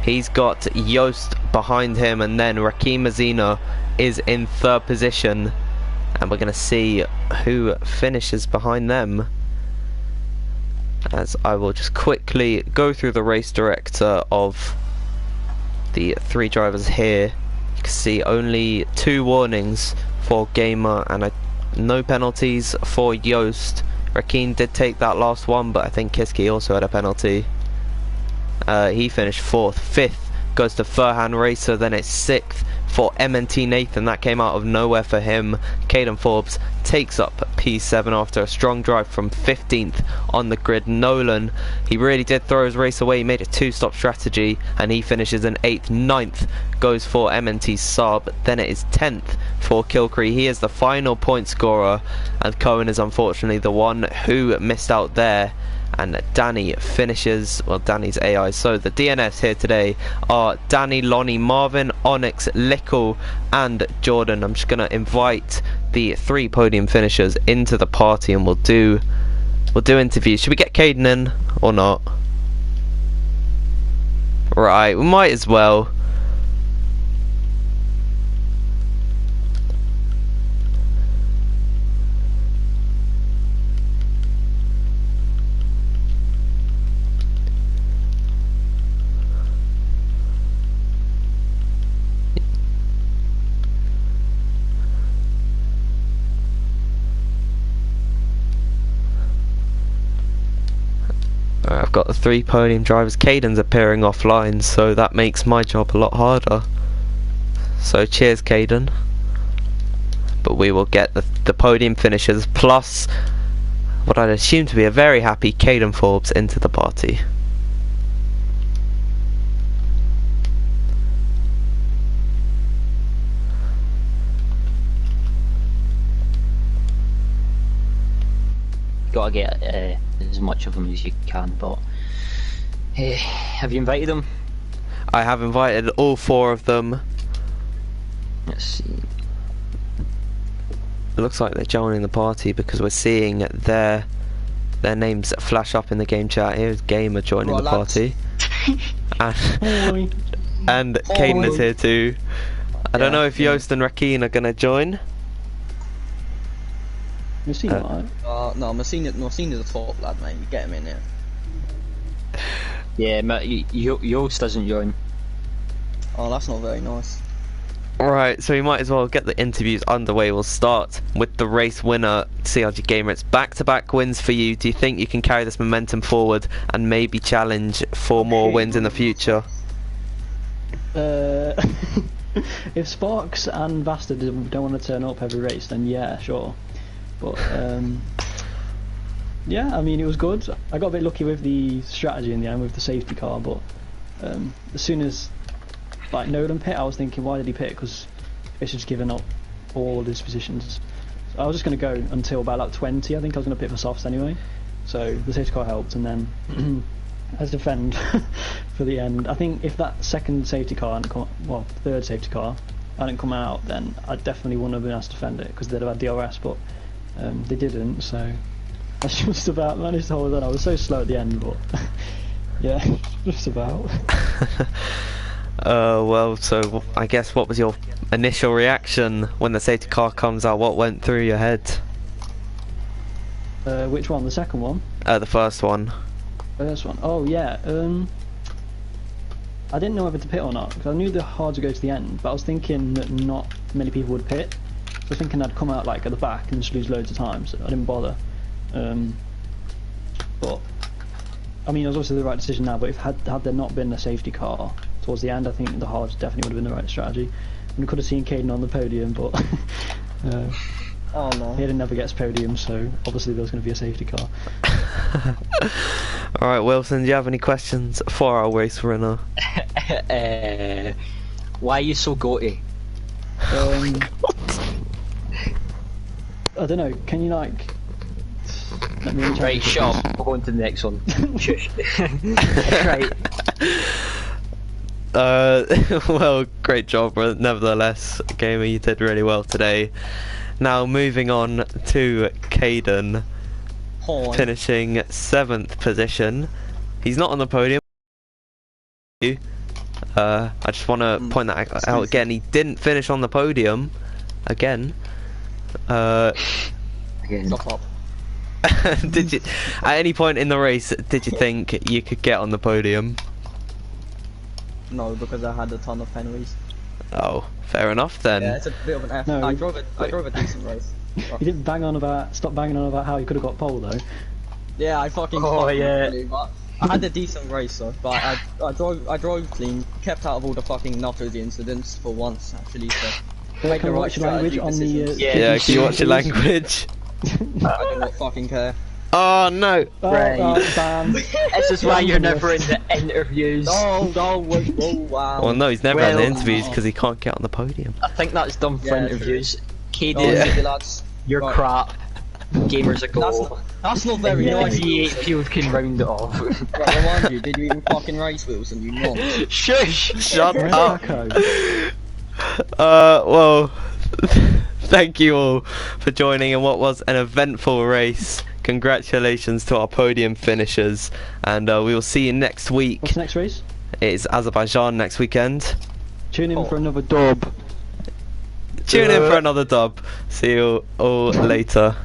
He's got Joost behind him, and then Rakim Mazina is in 3rd position, and we're going to see who finishes behind them, as I will just quickly go through the race director of the 3 drivers here. You can see only 2 warnings for Gamer and no penalties for Joost. Rakim did take that last one, but I think Kiski also had a penalty. He finished 4th. 5th goes to Furhan Racer, then it's 6th for MNT Nathan. That came out of nowhere for him. Caden Forbes takes up P7 after a strong drive from 15th on the grid. Nolan, he really did throw his race away. He made a 2-stop strategy and he finishes in 8th. 9th goes for MNT Saab, then it is 10th for Kilcree. He is the final point scorer, and Cohen is unfortunately the one who missed out there. And Danny finishes, well, Danny's AI. So the DNFs here today are Danny, Lonnie, Marvin, Onyx, Lickle and Jordan. I'm just going to invite the 3 podium finishers into the party, and we'll do interviews. Should we get Caden in or not? Right, we might as well. I've got the 3 podium drivers. Caden's appearing offline, so that makes my job a lot harder. So cheers, Caden. But we will get the podium finishers plus what I'd assume to be a very happy Caden Forbes into the party. Gotta get as much of them as you can, but have you invited them? I have invited all 4 of them. Let's see. It looks like they're joining the party because we're seeing their names flash up in the game chat. Here's Gamer joining the party. and Caden is here too. I don't know if Joost and Rakim are gonna join. No, Messina the top lad, mate. You get him in here. Yeah, Joost doesn't join. Oh, that's not very nice. Alright, so we might as well get the interviews underway. We'll start with the race winner, CRG Gamer. It's back-to-back wins for you. Do you think you can carry this momentum forward and maybe challenge for more wins in the future? If Sparks and Vasta don't want to turn up every race, then yeah, sure. But yeah, I mean, it was good. I got a bit lucky with the strategy in the end with the safety car, but as soon as like Nolan pit, I was thinking, why did he pit? Because he's just given up all his positions. So I was just going to go until about like 20. I think I was going to pit for softs anyway. So the safety car helped, and then as defend for the end. I think if that second safety car hadn't come, well, third safety car hadn't come out, then I definitely wouldn't have been asked to defend it because they'd have had DRS, but they didn't. So I just about managed to hold on. I was so slow at the end, but yeah, just about. Well, so I guess what was your initial reaction when the safety car comes out? What went through your head? Which one? The second one? The first one. First one. Oh yeah. I didn't know whether to pit or not because I knew the hard to go to the end, but I was thinking that not many people would pit. So I was thinking I'd come out like at the back and just lose loads of time, so I didn't bother. But I mean, it was obviously the right decision now. But if had there not been a safety car towards the end, I think the hards definitely would have been the right strategy. And we could have seen Caden on the podium, but Oh no. He never gets podium, so obviously there's going to be a safety car. Alright, Wilson, do you have any questions for our race winner? Why are you so goaty? I don't know. Can you like? Let me Right, shut up. We'll go on to the next one. Shush. Right. Well, great job, but nevertheless, Gamer, you did really well today. Now, moving on to Caden, finishing 7th position. He's not on the podium. I just want to point that out again. He didn't finish on the podium again. Again. Stop up. Did you, at any point in the race, did you think you could get on the podium? No, because I had a ton of penalties. Oh, fair enough then. Yeah, it's a bit of an F. No. I drove a decent race. You didn't stop banging on about how you could have got pole though. Yeah, I fucking. Really, but I had a decent race, though. But I drove clean, kept out of all the fucking nuttery incidents for once, actually. So. Can I watch your language on the? Yeah, can you watch your language? I do not fucking care. Oh no! Right. Bam. This is why you're never in the interviews. Oh, wow. Well, no, he's never in the Well, interviews because he can't get on the podium. I think that's done for Yeah, interviews. Caden, Oh, yeah. Lads. you're Right. crap. Gamers a goal. That's not very The nice. V8 field can round it off. Right, remind you, did you even fucking race wheels and you not? Shush! Shut Where's up! Paco? Well, thank you all for joining in what was an eventful race. Congratulations to our podium finishers, and we will see you next week. What's the next race? It's Azerbaijan next weekend. Tune in for another dub. Tune in for another dub. See you all later.